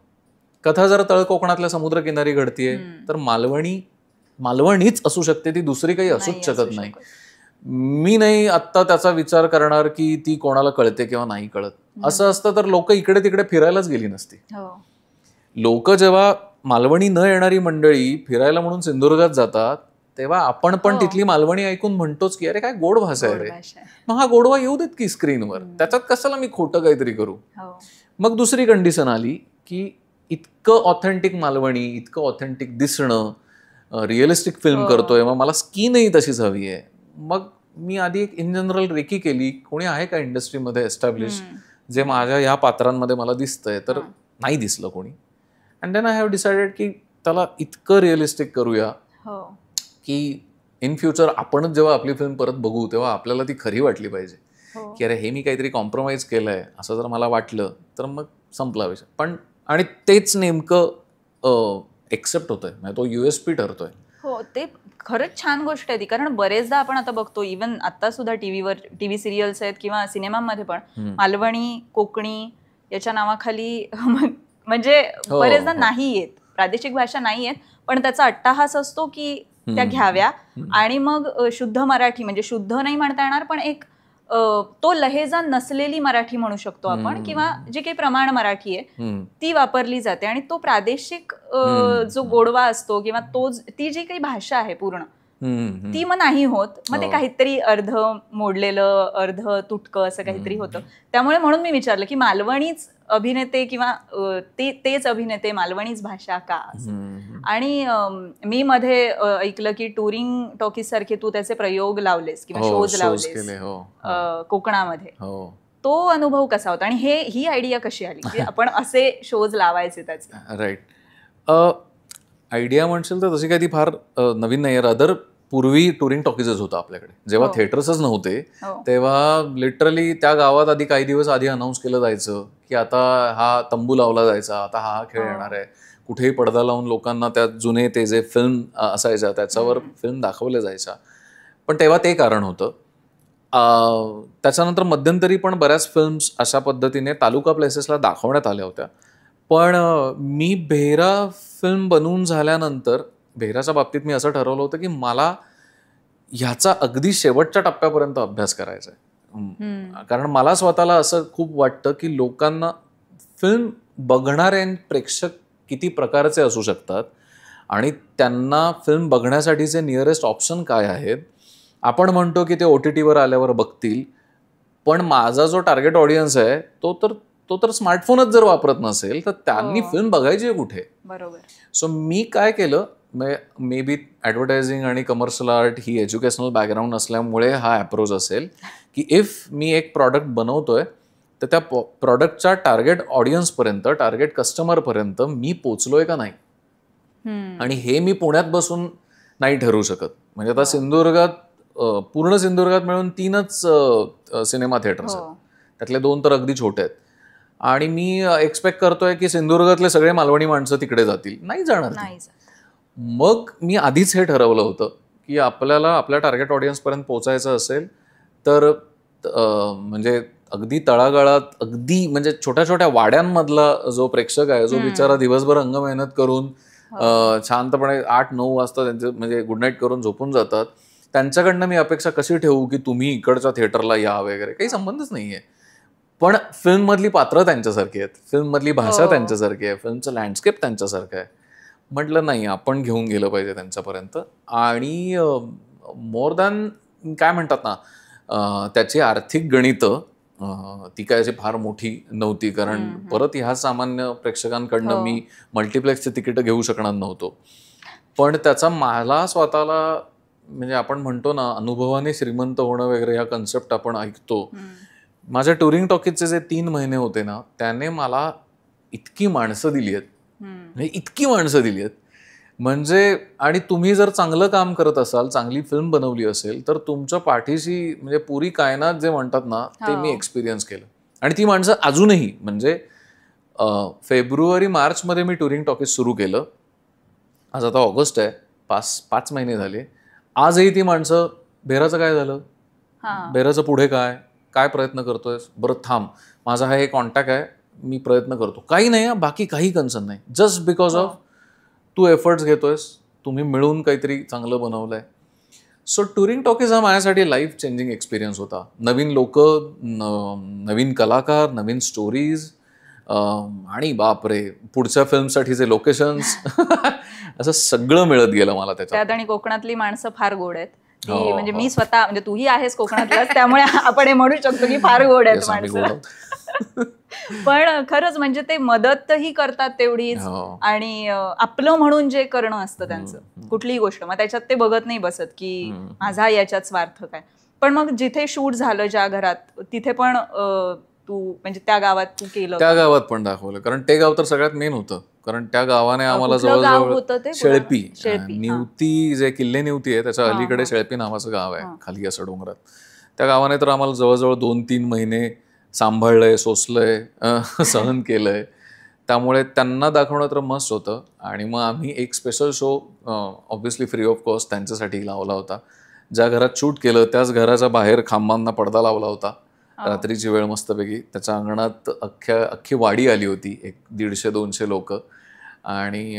कथा जर तळ कोकणातल्या समुद्रकिनारी घडतीये तर मालवणीच असू शकते, ती दुसरी काही असूच शकत नाही. मी नाही आत्ता त्याचा विचार करणार की ती कोणाला कळते किंवा नाही कळत. असं असतं तर लोक इकडे तिकडे फिरायलाच गेली नसती. लोक जेव्हा मालवणी न येणारी मंडळी फिरायला म्हणून सिंधुदुर्गात जातात तेव्हा आपण पण तिथली मालवणी ऐकून म्हणतोच की अरे काय गोड भाषा आहे रे, मग हा गोडवा येऊ देत की स्क्रीनवर, त्याच्यात कशाला मी खोटं काहीतरी करू. मग दुसरी कंडिशन आली की इतकं ऑथेंटिक मालवणी, इतकं ऑथेंटिक दिसणं, रिअलिस्टिक फिल्म करतोय, मग मला स्कीनही तशीच हवी आहे. मग मी आधी एक इन जनरल रेकी केली, कोणी आहे का इंडस्ट्रीमध्ये एस्टॅब्लिश जे माझ्या ह्या पात्रांमध्ये मला दिसतंय, तर नाही दिसलं कोणी. And then I have decided की त्याला इतकं रिअलिस्टिक करूया की इन फ्युचर आपणच जेव्हा आपली फिल्म परत बघू तेव्हा आपल्याला ती खरी वाटली पाहिजे. की अरे हे मी काहीतरी कॉम्प्रोमाइज केलंय असं जर मला वाटलं तर मग संपला विषय. पण आणि तेच नेमकं एक्सेप्ट होतंय, म्हणजे तो USP ठरतोय. हो, ते खरंच छान गोष्ट आहे ती. कारण बरेचदा आपण आता बघतो, इव्हन आता सुद्धा टीव्ही सिरियल्स आहेत किंवा सिनेमांमध्ये पण मालवणी, कोकणी याच्या नावाखाली म्हणजे बरेचदा नाही येत, प्रादेशिक भाषा नाही येत, पण त्याचा अट्टाहास असतो की त्या घ्याव्या आणि मग शुद्ध मराठी, म्हणजे शुद्ध नाही म्हणता येणार पण एक तो लहेजा नसलेली मराठी म्हणू शकतो आपण, किंवा जी काही प्रमाण मराठी आहे ती वापरली जाते. आणि तो प्रादेशिक जो गोडवा असतो किंवा ती जी काही भाषा आहे पूर्ण ती मग नाही होत. मग ते काहीतरी अर्ध मोडलेलं, अर्ध तुटकं असं काहीतरी होतं. त्यामुळे म्हणून मी विचारलं की मालवणीच अभिनेते किंवा तेच अभिनेते, मालवणीच भाषा का असं. आणि मी मध्ये ऐकलं की टुरिंग टॉकीज सारखे तू त्याचे प्रयोग लावलेस किंवा शोज लावलेस कोकणामध्ये. तो अनुभव कसा होता आणि ही आयडिया कशी आली की आपण असे शोज लावायचे त्याचे? राईट, आयडिया म्हणशील तर तशी काही ती फार नवीन नाही. रादर पूर्वी टुरिंग टॉकीजच होता आपल्याकडे. जेव्हा थिएटर्सच नव्हते तेव्हा लिटरली त्या गावात आधी काही दिवस आधी अनाऊन्स केलं जायचं की आता हा तंबू लावला जायचा, आता हा खेळ येणार आहे. कुठेही पडदा लावून लोकांना त्या जुने ते जे फिल्म असायच्या त्याच्यावर फिल्म दाखवल्या जायच्या. पण तेव्हा ते कारण होतं. त्याच्यानंतर मध्यंतरी पण बऱ्याच फिल्म्स अशा पद्धतीने तालुका प्लेसेसला दाखवण्यात आल्या होत्या. पण मी भेरा फिल्म बनवून झाल्यानंतर भेराच्या बाबतीत मी असं ठरवलं होतं की मला ह्याचा अगदी शेवटच्या टप्प्यापर्यंत अभ्यास करायचा आहे. कारण मला स्वतःला असं खूप वाटतं की लोकांना फिल्म बघणारे प्रेक्षक किती प्रकारचे असू शकतात आणि त्यांना फिल्म बघण्यासाठीचे नियरेस्ट ऑप्शन काय आहेत. आपण म्हणतो की ते OTTवर आल्यावर बघतील, पण माझा जो टार्गेट ऑडियन्स आहे तो तर स्मार्टफोनच जर वापरत नसेल तर त्यांनी फिल्म बघायची कुठे. बरोबर. सो मी काय केलं, मे बी ॲडव्हर्टायझिंग आणि कमर्शियल आर्ट ही एज्युकेशनल बॅकग्राऊंड असल्यामुळे हा अप्रोच असेल की इफ मी एक प्रॉडक्ट बनवतोय तर त्या प्रॉडक्टच्या टार्गेट ऑडियन्सपर्यंत, टार्गेट कस्टमरपर्यंत मी पोचलोय का नाही. आणि हे मी पुण्यात बसून नाही ठरवू शकत. म्हणजे आता पूर्ण सिंधुदुर्गात मिळून 3च सिनेमा थिएटर्स आहेत, त्यातले 2 तर अगदी छोटे आहेत. आणि मी एक्सपेक्ट करतोय की सिंधुदुर्गातले सगळे मालवणी माणसं तिकडे जातील, नाही जाणार. मग मी आधीच हे ठरवलं होतं की आपल्याला आपल्या टार्गेट ऑडियन्सपर्यंत पोचायचं असेल तर म्हणजे अगदी तळागाळात अगदी म्हणजे छोट्या छोट्या वाड्यांमधला जो प्रेक्षक आहे, जो बिचारा दिवसभर अंग मेहनत करून शांतपणे 8-9 वाजता त्यांचे म्हणजे गुड नाईट करून झोपून जातात, त्यांच्याकडनं मी अपेक्षा कशी ठेवू की तुम्ही इकडच्या थिएटरला या वगैरे, काही संबंधच नाहीये. पण फिल्म मधली पात्र त्यांच्यासारखी आहेत, फिल्म मधली भाषा त्यांच्यासारखी आहे, फिल्मचं लँडस्केप त्यांच्यासारखं आहे. म्हटलं नाही, आपण घेऊन गेलं पाहिजे त्यांच्यापर्यंत. आणि मोर दॅन काय म्हणतात ना, त्याची आर्थिक गणितं ती काय अशी फार मोठी नव्हती, कारण परत ह्या सामान्य प्रेक्षकांकडनं मी मल्टिप्लेक्सचे तिकीट घेऊ शकणार नव्हतो. पण त्याचा मला स्वतःला म्हणजे आपण म्हणतो ना, अनुभवाने श्रीमंत होणं वगैरे ह्या कन्सेप्ट आपण ऐकतो. माझ्या टुरिंग टॉकीजचे जे 3 महिने होते ना, त्याने मला इतकी माणसं दिली आहेत, म्हणजे इतकी माणसं दिली आहेत म्हणजे. आणि तुम्ही जर चांगलं काम करत असाल, चांगली फिल्म बनवली असेल, तर तुमच्या पाठीशी म्हणजे पुरी कायनात जे म्हणतात ना, ते मी एक्सपिरियन्स केलं. आणि ती माणसं अजूनही म्हणजे फेब्रुवारी-मार्चमध्ये मी टुरिंग टॉकीज सुरू केलं, आज आता ऑगस्ट आहे, 5 महिने झाले. आजही ती माणसं, बेराचं काय झालं, बेराचं पुढे काय काय प्रयत्न करतोय, बरं थांब, माझा हा एक कॉन्टॅक्ट आहे, मी प्रयत्न करतो, काही नाही, बाकी काही कन्सर्न नाही, जस्ट बिकॉज ऑफ तू एफर्ट्स घेतोयस, तुम्ही मिळून काहीतरी चांगलं बनवलंय. सो टुरिंग टॉकीज हा माझ्यासाठी लाईफ चेंजिंग एक्सपिरियन्स होता. नवीन लोक, नवीन कलाकार, नवीन स्टोरीज, आणि बापरे पुढच्या फिल्मसाठीचे लोकेशन्स असं सगळं मिळत गेलं मला त्याच्यात. आणि कोकणातली माणसं फार गोड आहेत. म्हणजे मी स्वतः, म्हणजे तूही आहेस कोकणातलाच, त्यामुळे आपण हे म्हणू शकतो की फार गोड आहेत माणसं. पण खरंच म्हणजे ते मदतही करतात तेवढीच, आणि आपलं म्हणून जे करणं असतं त्यांचं कुठलीही गोष्ट, मग त्याच्यात ते बघत नाही बसत की माझा याच्यात स्वार्थ काय. पण मग जिथे शूट झालं ज्या घरात, तिथे पण तू म्हणजे त्या गावात तू केलं, त्या गावात पण दाखवलं, कारण ते गाव तर सगळ्यात मेन होतं, कारण त्या गावाने आम्हाला जवळजवळ शेळपी, निवती जे किल्ले निवती आहे त्याच्या अलीकडे शेळपी नावाचं गाव आहे खाली असं डोंगरात, त्या गावाने तर आम्हाला जवळजवळ 2-3 महिने सांभाळलंय, सोसलंय, सहन केलंय. त्यामुळे त्यांना दाखवणं तर मस्त होतं. आणि मग आम्ही एक special show obviously free of cost त्यांच्यासाठी लावला होता. ज्या घरात शूट केलं त्याच घराच्या बाहेर खांबांना पडदा लावला होता, रात्रीची वेळ मस्तपैकी. त्याच्या अंगणात अख्खी वाडी आली होती, 150-200 लोक, आणि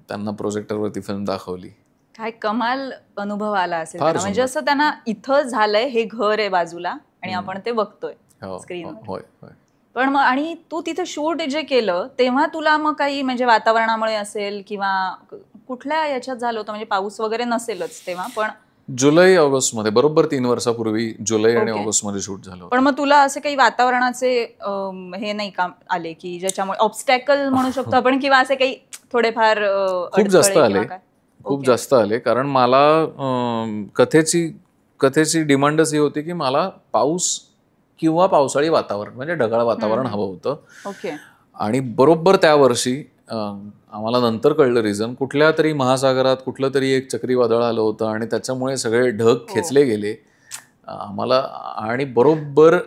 त्यांना प्रोजेक्टरवरती फिल्म दाखवली. काय कमाल अनुभव आला असेल, म्हणजे असं त्यांना इथं झालंय, हे घर आहे बाजूला आणि आपण ते बघतोय स्क्रीनवर. पण मग आणि तू तिथे शूट जे केलं तेव्हा तुला मग काही म्हणजे वातावरणामुळे असेल किंवा कुठल्या याच्यात झालं होतं, म्हणजे पाऊस वगैरे नसेलच तेव्हा, पण जुलै-ऑगस्ट मध्ये, बरोबर 3 वर्षापूर्वी जुलै आणि ऑगस्ट मध्ये शूट झालं. पण मग तुला असे काही वातावरणाचे हे नाही का आले की ज्याच्यामुळे ऑब्स्टॅकल म्हणू शकतो आपण, किंवा असे काही थोडेफार खूप जास्त आले, खूप जास्त आले. कारण मला कथेची डिमांडच ही होती की मला पाऊस किंवा पावसाळी वातावरण म्हणजे ढगाळ वातावरण हवं होतं. आणि बरोबर त्या वर्षी आम्हाला नंतर कळलं रिझन, कुठल्या तरी महासागरात कुठलं तरी एक चक्रीवादळ आलं होतं आणि त्याच्यामुळे सगळे ढग खेचले गेले आम्हाला. आणि बरोबर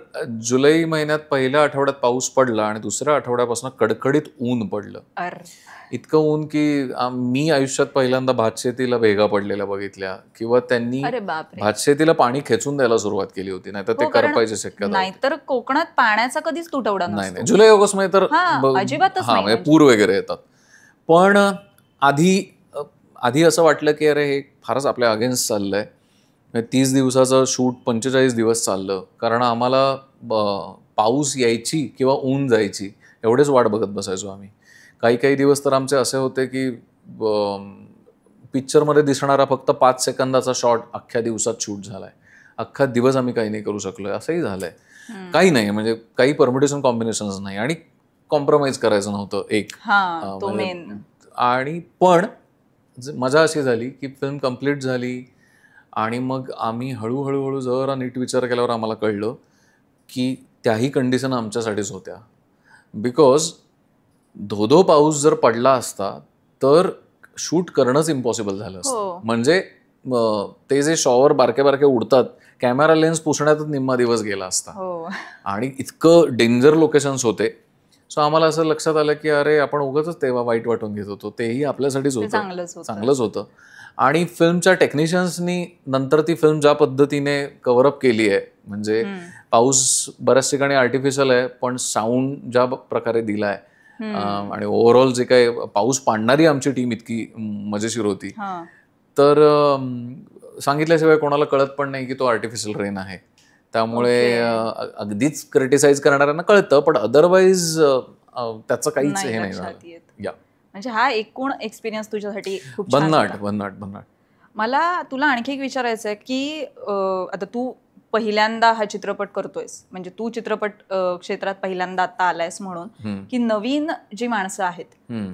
जुलै महिन्यात पहिल्या आठवड्यात पाऊस पडला आणि दुसऱ्या आठवड्यापासून कडकडीत ऊन पडलं. इतकं ऊन की मी आयुष्यात पहिल्यांदा भातशेतीला भेगा पडलेल्या बघितल्या, किंवा त्यांनी भातशेतीला पाणी खेचून द्यायला सुरुवात केली होती, नाहीतर ते करपायची शक्यता नाही. तर कोकणात पाण्याचा कधीच तुटवडा नाही. जुलै-ऑगस्ट मध्ये तर म्हणजे पूर वगैरे येतात. पण आधी असं वाटलं की अरे हे फारच आपल्या अगेन्स्ट चाललंय. 30 दिवसाचं शूट 45 दिवस चाललं, कारण आम्हाला पाऊस यायची किंवा ऊन जायची एवढेच वाट बघत बसायचो आम्ही. काही दिवस तर आमचे असे होते की पिक्चरमध्ये दिसणारा फक्त 5 सेकंदाचा शॉट अख्ख्या दिवसात शूट झालाय, अख्खा दिवस आम्ही काही नाही करू शकलोय, असंही झालंय. काही नाही, म्हणजे काही परमिटेशन कॉम्बिनेशन्स नाही आणि कॉम्प्रोमाइज करायचं नव्हतं एक. आणि पण मजा अशी झाली की फिल्म कम्प्लीट झाली आणि मग आम्ही हळूहळू जरा नीट विचार केल्यावर आम्हाला कळलं की त्याही कंडिशन आमच्यासाठीच होत्या. बिकॉज धोधो पाऊस जर पडला असता तर शूट करणंच इम्पॉसिबल झालं असतं. म्हणजे ते जे शॉवर बारके उडतात, कॅमेरा लेन्स पुसण्यातच निम्मा दिवस गेला असता. आणि इतकं डेंजर लोकेशन्स होते. सो आम्हाला असं लक्षात आलं की अरे आपण उगाचच तेव्हा वाईट वाटून घेत होतो, तेही आपल्यासाठीच होतं, चांगलंच होतं. आणि फिल्मच्या टेक्निशियन्सनी नंतर ती फिल्म ज्या पद्धतीने कव्हरअप केली आहे, म्हणजे पाऊस बऱ्याच ठिकाणी आर्टिफिशियल आहे पण साऊंड ज्या प्रकारे दिलाय आणि ओव्हरऑल जे काही पाऊस पाडणारी आमची टीम इतकी मजेशीर होती, तर सांगितल्याशिवाय कोणाला कळत पण नाही की तो आर्टिफिशियल रेन आहे. त्यामुळे अगदीच क्रिटिसाइज करणाऱ्यांना कळतं, पण अदरवाईज त्याचं काहीच हे नाही झालं. म्हणजे हा एकूण एक्सपिरियन्स तुझ्यासाठी खूप भन्नाट. मला तुला आणखी एक विचारायचं आहे की आता तू पहिल्यांदा हा चित्रपट करतोयस, म्हणजे तू चित्रपट क्षेत्रात पहिल्यांदा आता आलायस म्हणून की नवीन जी माणसं आहेत,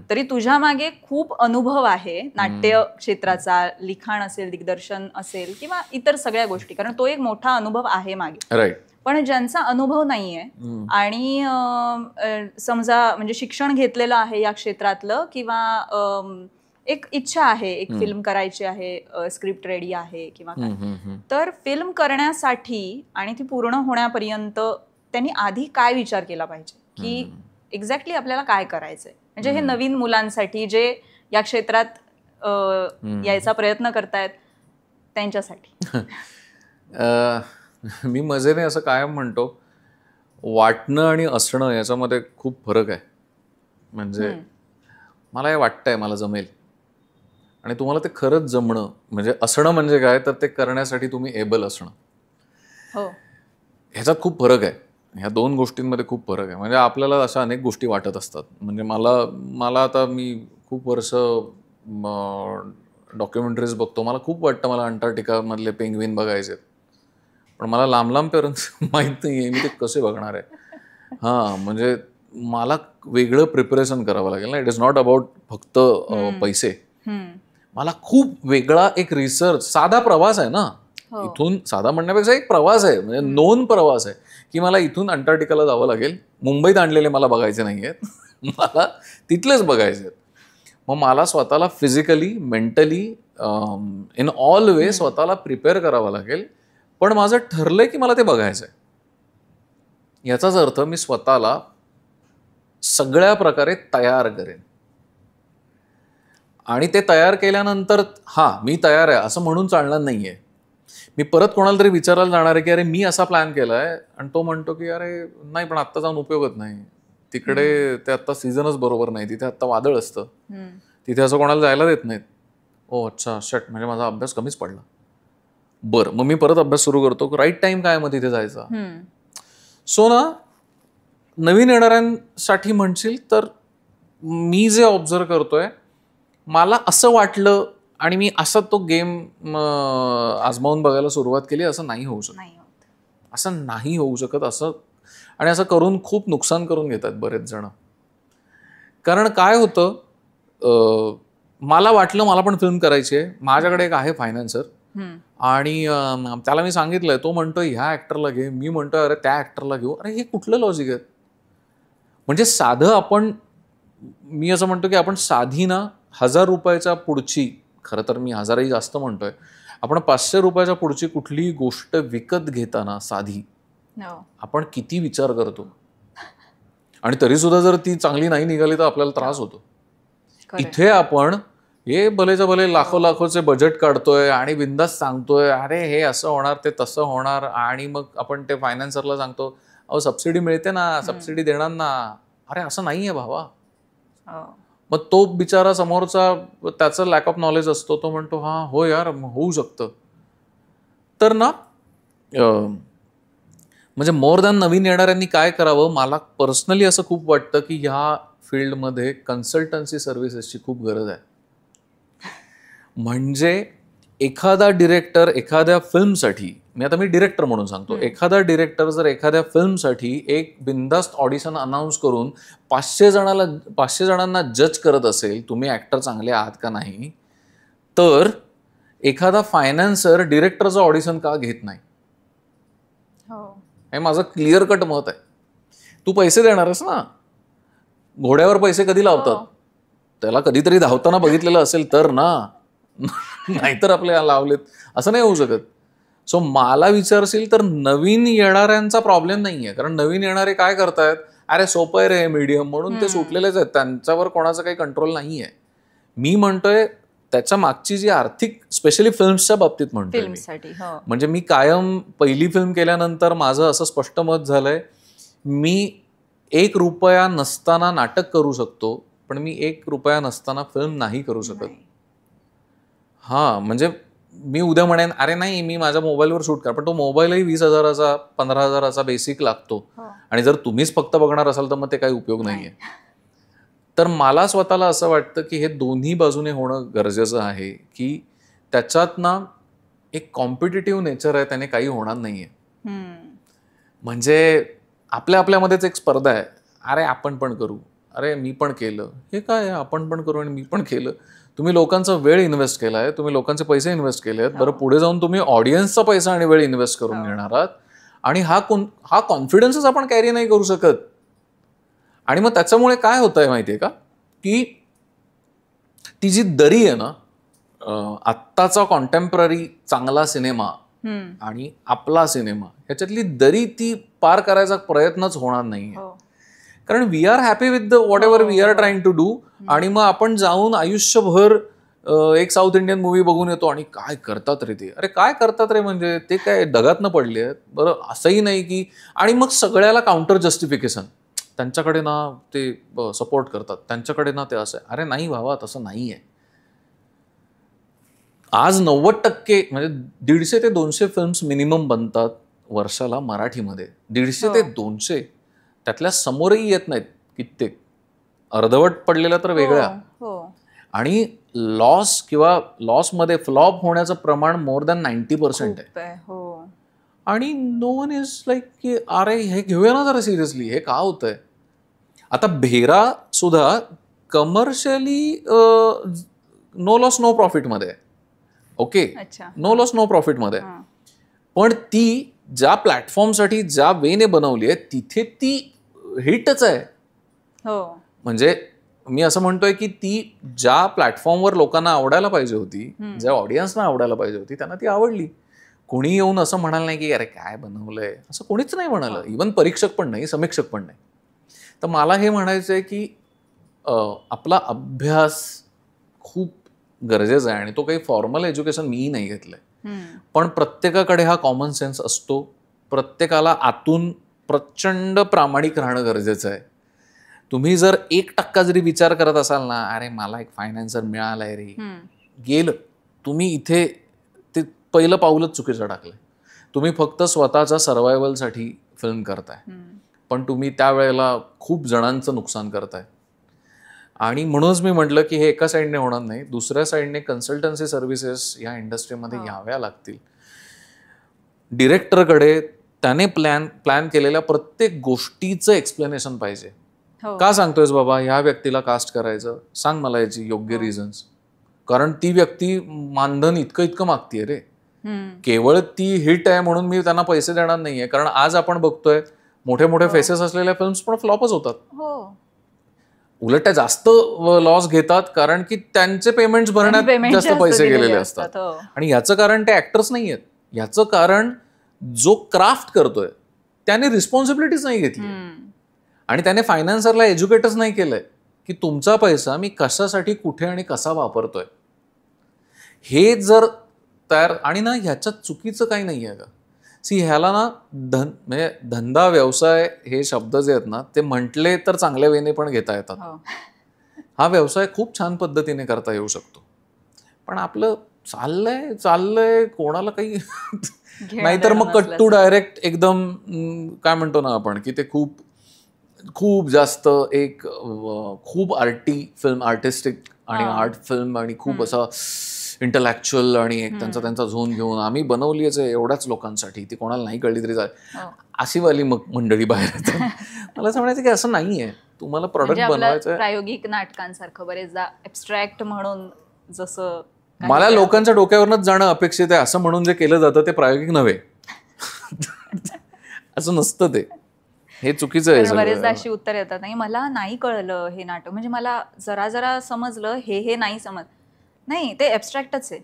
तरी तुझ्या मागे खूप अनुभव आहे नाट्य क्षेत्राचा, लिखाण असेल, दिग्दर्शन असेल किंवा इतर सगळ्या गोष्टी, कारण तो एक मोठा अनुभव आहे मागे. राईट. पण ज्यांचा अनुभव नाहीये आणि समजा म्हणजे शिक्षण घेतलेलं आहे या क्षेत्रातलं किंवा एक इच्छा आहे, एक फिल्म करायची आहे, स्क्रिप्ट रेडी आहे किंवा काय, तर फिल्म करण्यासाठी आणि ती पूर्ण होण्यापर्यंत त्यांनी आधी काय विचार केला पाहिजे की एक्झॅक्टली आपल्याला काय करायचंय, म्हणजे हे नवीन मुलांसाठी जे या क्षेत्रात यायचा प्रयत्न करतायत त्यांच्यासाठी. मी मजेने असं कायम म्हणतो, वाटणं आणि असणं याच्यामध्ये खूप फरक आहे. म्हणजे मला हे वाटतंय मला जमेल आणि तुम्हाला ते खरंच जमणं, म्हणजे असणं म्हणजे काय, तर ते करण्यासाठी तुम्ही एबल असणं, ह्याच्यात खूप फरक आहे. ह्या दोन गोष्टींमध्ये खूप फरक आहे. म्हणजे आपल्याला अशा अनेक गोष्टी वाटत असतात. म्हणजे मला आता मी खूप वर्ष डॉक्युमेंटरीज बघतो, मला खूप वाटतं मला अंटार्क्टिका मधले पेंग्विन बघायचे, पण मला लांबपर्यंत माहित नाहीये मी ते कसे बघणार आहे. म्हणजे मला वेगळं प्रिपरेशन करावं लागेल ना. इट इज नॉट अबाउट फक्त पैसे. मला खूप वेगळा एक रिसर्च, साधा प्रवास आहे ना, इथून साधा म्हणण्यापेक्षा एक प्रवास आहे, म्हणजे नोन प्रवास आहे की मला इथून अंटार्क्टिकाला जावं लागेल. मुंबईत आणलेले मला बघायचे नाहीयेत, मला तिथलेच बघायचे आहेत. मग मला स्वतःला फिजिकली, मेंटली, इन ऑल वे स्वतःला प्रिपेअर करावं लागेल. पण माझं ठरलंय की मला ते बघायचंय. याचाच अर्थ मी स्वतःला सगळ्या प्रकारे तयार करेन. आणि ते तयार केल्यानंतर मी तयार आहे असं म्हणून चालणार नाहीये. मी परत कोणाला तरी विचारायला जाणार आहे की अरे मी असा प्लॅन केलाय, आणि तो म्हणतो की अरे नाही पण आत्ता जाऊन उपयोगच नाही, तिकडे ते आत्ता सीझनच बरोबर नाही, तिथे आत्ता वादळ असतं, तिथे असं कोणाला जायला देत नाहीत. ओ अच्छा शट, म्हणजे माझा अभ्यास कमीच पडला. बरं, मग मी परत अभ्यास सुरू करतो. राईट टाइम काय मग तिथे जायचा. सो ना, नवीन येणाऱ्यांसाठी म्हणशील तर मी जे ऑब्झर्व करतोय, मला असं वाटलं आणि मी असा तो गेम आजमावून बघायला सुरुवात केली, असं नाही होऊ शकत. असं नाही होऊ शकत. आणि असं करून खूप नुकसान करून घेतात बरेच जण. कारण काय होतं, मला वाटलं मला पण फिल्म करायची आहे, माझ्याकडे एक आहे फायनान्सर, आणि त्याला मी सांगितलंय, तो म्हणतोय ह्या ऍक्टरला घे, मी म्हणतोय अरे त्या ऍक्टरला घेऊ. अरे हे कुठलं लॉजिक आहे. म्हणजे साधं मी असं म्हणतो की आपण साधी ना 1000 रुपयाच्या पुढची, खरं तर मी 1000ही जास्त म्हणतोय, आपण 500 रुपयाच्या पुढची कुठलीही गोष्ट विकत घेताना साधी आपण किती विचार करतो, आणि तरी सुद्धा जर ती चांगली नाही निघाली तर आपल्याला त्रास होतो. इथे आपण हे भलेच्या भले लाखोचे बजेट काढतोय आणि बिंदास सांगतोय अरे हे असं होणार, ते तसं होणार, आणि मग आपण ते फायनान्सरला सांगतो अहो सबसिडी मिळते ना, सबसिडी देणार ना. अरे असं नाहीये भावा. मग तो बिचारा समोरचा, त्याचं लॅक ऑफ नॉलेज असतो, तो म्हणतो हो यार होऊ शकतं. तर ना म्हणजे मोर दॅन नवीन येणाऱ्यांनी काय करावं, मला पर्सनली असं खूप वाटतं की ह्या फील्डमध्ये कन्सल्टन्सी सर्व्हिसेसची खूप गरज आहे. म्हणजे एखादा डिरेक्टर एखाद्या फिल्मसाठी, मी डिरेक्टर म्हणून सांगतो, एखादा डिरेक्टर जर एखाद्या फिल्मसाठी एक बिनधास्त ऑडिशन अनाऊन्स करून 500 जणांना जज करत असेल तुम्ही ऍक्टर चांगले आहात का नाही, तर एखादा फायनान्सर डिरेक्टरचं ऑडिशन का घेत नाही, हे माझं क्लिअर कट मत आहे. तू पैसे देणारच ना, घोड्यावर पैसे कधी लावतात, त्याला कधीतरी धावताना बघितलेलं असेल तर ना, नाहीतर आपल्याला लावलेत, असं नाही होऊ शकत. सो मला विचारशील तर नवीन येणाऱ्यांचा प्रॉब्लेम नाहीये, कारण नवीन येणारे काय करतायत, अरे सोपं आहे रे मीडियम म्हणून ते सुटलेलेच आहेत, त्यांच्यावर कोणाचा काही कंट्रोल नाहीये. मी म्हणतोय त्याच्या मागची जी आर्थिक, स्पेशली फिल्म्सच्या बाबतीत म्हणतोय मी, म्हणजे मी कायम पहिली फिल्म केल्यानंतर माझं असं स्पष्ट मत झालंय, मी ₹1 नसताना नाटक करू शकतो, पण मी ₹1 नसताना फिल्म नाही करू शकत. म्हणजे मी उद्या म्हणेन अरे नाही मी माझ्या मोबाईलवर शूट कर, पण तो मोबाईलही 20,000चा 15,000चा बेसिक लागतो, आणि जर तुम्हीच फक्त बघणार असाल तर मग ते काही उपयोग नाहीये. तर मला स्वतःला असं वाटतं की हे दोन्ही बाजूने होणं गरजेचं आहे, की त्याच्यात ना एक कॉम्पिटिटिव्ह नेचर आहे, त्याने काही होणार नाहीये. म्हणजे आपल्यामध्येच एक स्पर्धा आहे, अरे आपण पण करू, अरे मी पण केलं, हे काय आपण पण करू आणि मी पण केलं. तुम्ही लोकांचा वेळ इन्व्हेस्ट केलाय, तुम्ही लोकांचे पैसे इन्व्हेस्ट केले आहेत, बरं पुढे जाऊन तुम्ही ऑडियन्सचा पैसा आणि वेळ इन्व्हेस्ट करून घेणार आहात, आणि हा कॉन्फिडन्सच आपण कॅरी नाही करू शकत. आणि मग त्याच्यामुळे काय होतंय माहितीये का, की ती जी दरी आहे ना, आत्ताचा कॉन्टेम्पररी चांगला सिनेमा आणि आपला सिनेमा, ह्याच्यातली दरी ती पार करायचा प्रयत्नच होणार नाहीये. कारण we are happy with the whatever we are trying to do, आणि मग आपण जाऊन आयुष्यभर एक साऊथ इंडियन मूवी बघून येतो आणि काय करतात रे ते, अरे काय करतात रे, म्हणजे ते काय ढगातनं पडले आहेत, बरं असंही नाही की, आणि मग सगळ्याला काउंटर जस्टिफिकेशन, त्यांच्याकडे ना ते सपोर्ट करतात, त्यांच्याकडे ना ते असं आहे. अरे नाही भावा, तसं नाही आहे. आज 90% म्हणजे 150 ते 200 फिल्म्स मिनिमम बनतात वर्षाला मराठीमध्ये. 150 ते 200, त्यातल्या समोरही येत नाहीत कित्येक, अर्धवट पडलेल्या तर वेगळ्या. आणि लॉस किंवा लॉसमध्ये फ्लॉप होण्याचं प्रमाण मोर दॅन 90% आहे. आणि नो वन इज लाईक की अरे हे घेऊया ना जरा सिरियसली, हे का होतंय. आता भेरा सुद्धा कमर्शियली नो लॉस नो प्रॉफिटमध्ये आहे, ओके, नो लॉस नो प्रॉफिटमध्ये, पण ती ज्या प्लॅटफॉर्मसाठी ज्या वेने बनवली आहे तिथे ती हिटच आहे. म्हणजे मी असं म्हणतोय की ती ज्या प्लॅटफॉर्मवर लोकांना आवडायला पाहिजे होती, ज्या ऑडियन्सना आवडायला पाहिजे होती, त्यांना ती आवडली. कोणी येऊन असं म्हणाल नाही की अरे काय बनवलंय, असं कोणीच नाही म्हणालं, इव्हन परीक्षक पण नाही, समीक्षक पण नाही. तर मला हे म्हणायचं आहे की आपला अभ्यास खूप गरजेचा आहे, आणि तो काही फॉर्मल एज्युकेशन मीही नाही घेतलंय, पण प्रत्येकाकडे हा कॉमन सेन्स असतो. प्रत्येकाला आतून प्रचंड प्रामाणिक राहणं गरजेचं आहे. तुम्ही जर 1% जरी विचार करत असाल ना, अरे मला एक फायनान्सर मिळालाय रे, गेलं, तुम्ही इथे ते पहिलं पाऊलच चुकीचं टाकलंय. तुम्ही फक्त स्वतःच्या सर्व्हायवलसाठी फिल्म करताय, पण तुम्ही त्यावेळेला खूप जणांचं नुकसान करताय. आणि म्हणूनच मी म्हटलं की हे एका साईडने होणार नाही, दुसऱ्या साईडने कन्सल्टन्सी सर्व्हिसेस या इंडस्ट्रीमध्ये याव्या लागतील. डिरेक्टरकडे त्याने प्लॅन केलेल्या प्रत्येक गोष्टीचं एक्सप्लेनेशन पाहिजे. का सांगतोयस बाबा ह्या व्यक्तीला कास्ट करायचं, सांग मला याची योग्य रिझन्स. कारण ती व्यक्ती मानधन इतकं मागतीये रे, केवळ ती हिट आहे म्हणून मी त्यांना पैसे देणार नाहीये. कारण आज आपण बघतोय मोठे फेसेस असलेल्या फिल्म्स पण फ्लॉपच होतात. उलट त्या जास्त लॉस घेतात कारण की त्यांचे पेमेंट्स भरण्यात जास्त पैसे गेलेले असतात. आणि याचं कारण ते ऍक्टर्स नाही आहेत, याचं कारण जो क्राफ्ट करतोय त्याने रिस्पॉन्सिबिलिटीच नाही घेतली, आणि त्याने फायनान्सरला एज्युकेटच नाही केलंय की तुमचा पैसा मी कशासाठी, कुठे आणि कसा वापरतोय. हे जर तयार, आणि ना ह्याच्यात चुकीचं काही नाही आहे का. ह्याला ना म्हणजे धंदा व्यवसाय हे शब्द जे आहेत ना, ते म्हटले तर चांगल्या वेने पण घेता येतात. हा व्यवसाय खूप छान पद्धतीने करता येऊ शकतो, पण आपलं चाललंय कोणाला काही नाहीतर मग कट टू डायरेक्ट एकदम काय म्हणतो ना आपण की ते खूप जास्त एक खूप फिल्म आर्टिस्टिक आणि आर्ट फिल्म आणि खूप असा इंटलेक्च्युअल आणि एक त्यांचा झोन घेऊन आम्ही बनवलीच आहे एवढ्याच लोकांसाठी, ती कोणाला नाही कळली तरी चालेल, अशी वाली मग मंडळी बाहेर येते. मला असं म्हणायचं की असं नाहीये, तुम्हाला प्रोडक्ट बनवायचं. प्रायोगिक नाटकांसारखं बरेचदा ॲब्स्ट्रॅक्ट म्हणून जसं मला लोकांच्या डोक्यावरनच जाणं अपेक्षित आहे असं म्हणून जे केलं जातं ते प्रायोगिक नव्हे. असं नसतं, ते हे चुकीचं आहे. बरेचदा अशी उत्तर येतात नाही मला नाही कळलं हे नाटक, म्हणजे मला जरा समजलं, हे नाही समज, नाही ते ॲब्स्ट्रॅक्टच आहे.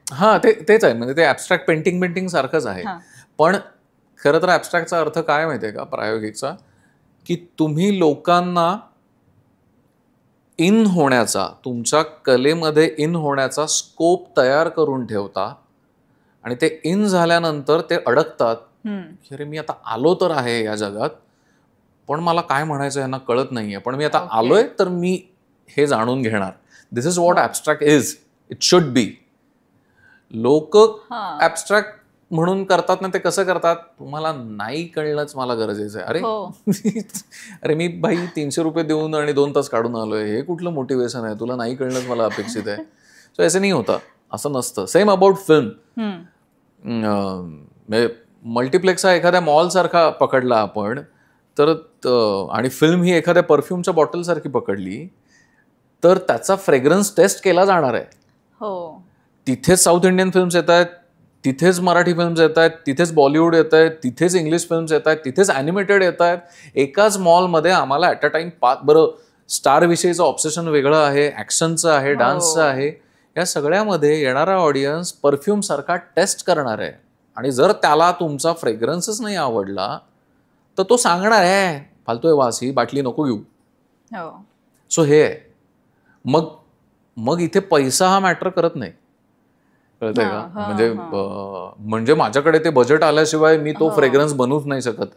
हा तेच आहे, म्हणजे ते ॲब्स्ट्रॅक्ट पेंटिंग सारखंच आहे. पण खरं तर ॲब्स्ट्रॅक्टचा अर्थ काय माहितीये का प्रायोगिकचा, की तुम्ही लोकांना इन होण्याचा, तुमच्या कलेमध्ये इन होण्याचा स्कोप तयार करून ठेवता आणि ते इन झाल्यानंतर ते अडकतात की अरे मी आता आलो तर आहे या जगात, पण मला काय म्हणायचं यांना कळत नाहीये, पण मी आता आलोय तर मी हे जाणून घेणार. This is what abstract is, it should be. लोक ॲब्स्ट्रॅक्ट म्हणून करतात ना, ते कसं करतात, तुम्हाला नाही कळलंच मला गरजेचं आहे. अरे मी भाई 300 रुपये देऊन आणि 2 तास काढून आलोय, हे कुठलं मोटिवेशन आहे, तुला नाही कळलंच मला अपेक्षित आहे. सो ऐसे नाही होता, असं नसतं. Same about film. मल्टिप्लेक्स हा एखाद्या मॉल सारखा पकडला आपण तर, आणि फिल्म ही एखाद्या परफ्यूमच्या बॉटल सारखी पकडली तर त्याचा फ्रेग्रन्स टेस्ट केला जाणार आहे. तिथेच साऊथ इंडियन फिल्म्स येत आहेत, तिथेच मराठी फिल्म्स येत आहेत, तिथेच बॉलिवूड येत आहेत, तिथेच इंग्लिश फिल्म्स येत आहेत, तिथेच ॲनिमेटेड येत आहेत. एकाच मॉलमध्ये आम्हाला ॲट अ टाइम 5 बरं स्टार विषयीचं ऑब्सेशन वेगळं आहे, ॲक्शनचं आहे, डान्सचं आहे. या सगळ्यामध्ये येणारा ऑडियन्स परफ्यूम सारखा टेस्ट करणार आहे आणि जर त्याला तुमचा फ्रेग्रन्सच नाही आवडला तर तो सांगणार आहे फालतू आहे वास, ही बाटली नको घेऊ. सो हे आहे. मग इथे पैसा हा मॅटर करत नाही, कळतंय का? म्हणजे माझ्याकडे ते बजेट आल्याशिवाय मी तो फ्रेग्रन्स बनवूच नाही शकत.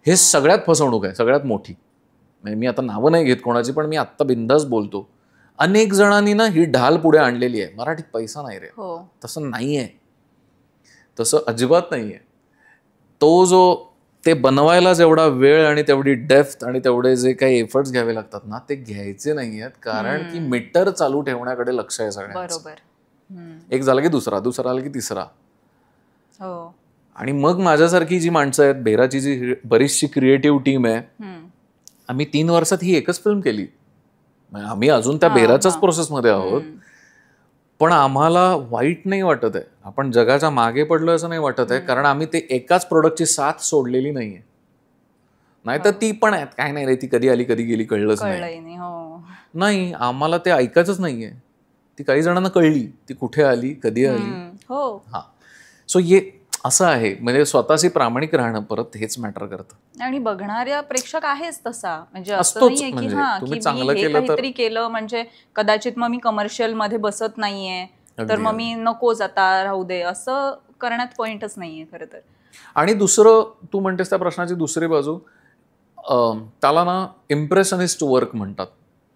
हे सगळ्यात फसवणूक आहे, सगळ्यात मोठी. मी आता नावं नाही घेत कोणाची, पण मी आत्ता बिंदास बोलतो. अनेक जणांनी ना ही ढाल पुढे आणलेली आहे, मराठीत पैसा नाही रे. तसं नाहीये, तसं अजिबात नाहीये. तो जो ते बनवायला जेवढा वेळ आणि तेवढी डेप्थ आणि तेवढे जे काही एफर्ट्स घ्यावे लागतात ना, ते घ्यायचे नाहीयेत, कारण की मीटर चालू ठेवण्याकडे लक्ष आहे सगळ्यांचं. एक झाला की दुसरा, दुसरा आला की तिसरा. आणि मग माझ्यासारखी जी माणसं आहेत, बेराची जी बरीचशी क्रिएटिव्ह टीम आहे, आम्ही 3 वर्षात ही एकच फिल्म केली. आम्ही अजून त्या बेराच्याच प्रोसेसमध्ये आहोत, पण आम्हाला वाईट नाही वाटत आहे, आपण जगाच्या मागे पडलो असं नाही वाटत आहे, कारण आम्ही ते एकाच प्रोडक्टची साथ सोडलेली नाहीये. नाहीतर ती पण आहेत, काय नाही रे ती कधी आली कधी गेली कळलंच नाही. आम्हाला ते ऐकायचंच नाहीये. ती काही जणांना कळली, ती कुठे आली, कधी आली. सो ये असं आहे. म्हणजे स्वतःशी प्रामाणिक राहणं परत हेच मॅटर करतं. आणि बघणाऱ्या प्रेक्षक आहेच तसा, म्हणजे असं नाहीये की तुम्ही चांगलं काहीतरी केलं म्हणजे कदाचित मग मी कमर्शियल मध्ये बसत नाहीये तर मग मी नकोच आता राहू दे, असं करण्यात पॉइंटच नाहीये खरं तर. आणि दुसरं तू म्हणतेस त्या प्रश्नाची दुसरी बाजू, त्याला ना इम्प्रेशनिस्ट वर्क म्हणतात.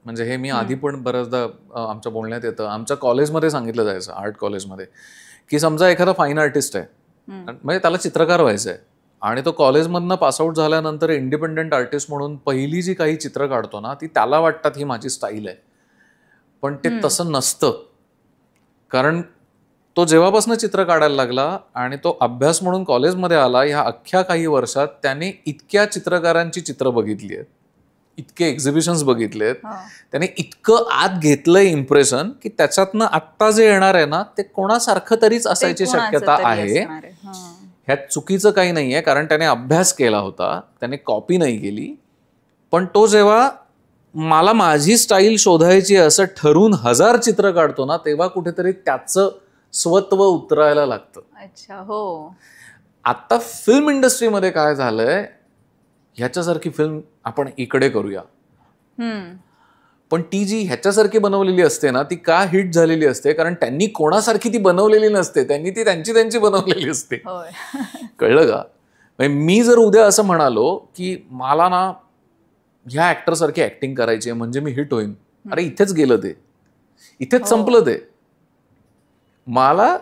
म्हणजे हे मी आधी पण बऱ्याचदा आमच्या बोलण्यात येतं. आमच्या कॉलेजमध्ये सांगितलं जायचं, आर्ट कॉलेजमध्ये, की समजा एखादा फाईन आर्टिस्ट आहे, म्हणजे त्याला चित्रकार व्हायचं आहे आणि तो कॉलेजमधनं पासआउट झाल्यानंतर इंडिपेंडंट आर्टिस्ट म्हणून पहिली जी काही चित्र काढतो ना, ती त्याला वाटतात ही माझी स्टाईल आहे. पण ते तसं नसतं, कारण तो जेव्हापासून चित्र काढायला लागला आणि तो अभ्यास म्हणून कॉलेजमध्ये आला, ह्या अख्ख्या काही वर्षात त्याने इतक्या चित्रकारांची चित्र बघितली आहेत, इतके एक्झिबिशन्स बघितलेत, त्याने इतकं आत घेतलंय इम्प्रेशन की त्याच्यातनं आत्ता जे येणार आहे ना ते कोणासारखं तरीच असायची शक्यता आहे. ह्यात चुकीचं काही नाहीये, कारण त्याने अभ्यास केला होता, त्याने कॉपी नाही केली. पण तो जेव्हा मला माझी स्टाईल शोधायची असं ठरून 1000 चित्र काढतो ना, तेव्हा कुठेतरी त्याचं स्वत्व उतरायला लागतं. अच्छा, हो. आता फिल्म इंडस्ट्रीमध्ये काय झालंय, ह्याच्यासारखी फिल्म आपण इकडे करूया, पण ती जी ह्याच्यासारखी बनवलेली असते ना, ती का हिट झालेली असते, कारण त्यांनी कोणासारखी ती बनवलेली नसते, त्यांनी ती त्यांची बनवलेली असते. कळलं का? मी जर उद्या असं म्हणालो की मला ना ह्या ऍक्टर सारखी ऍक्टिंग करायची आहे म्हणजे मी हिट होईन, अरे इथेच गेलं ते, इथेच संपलं ते. मला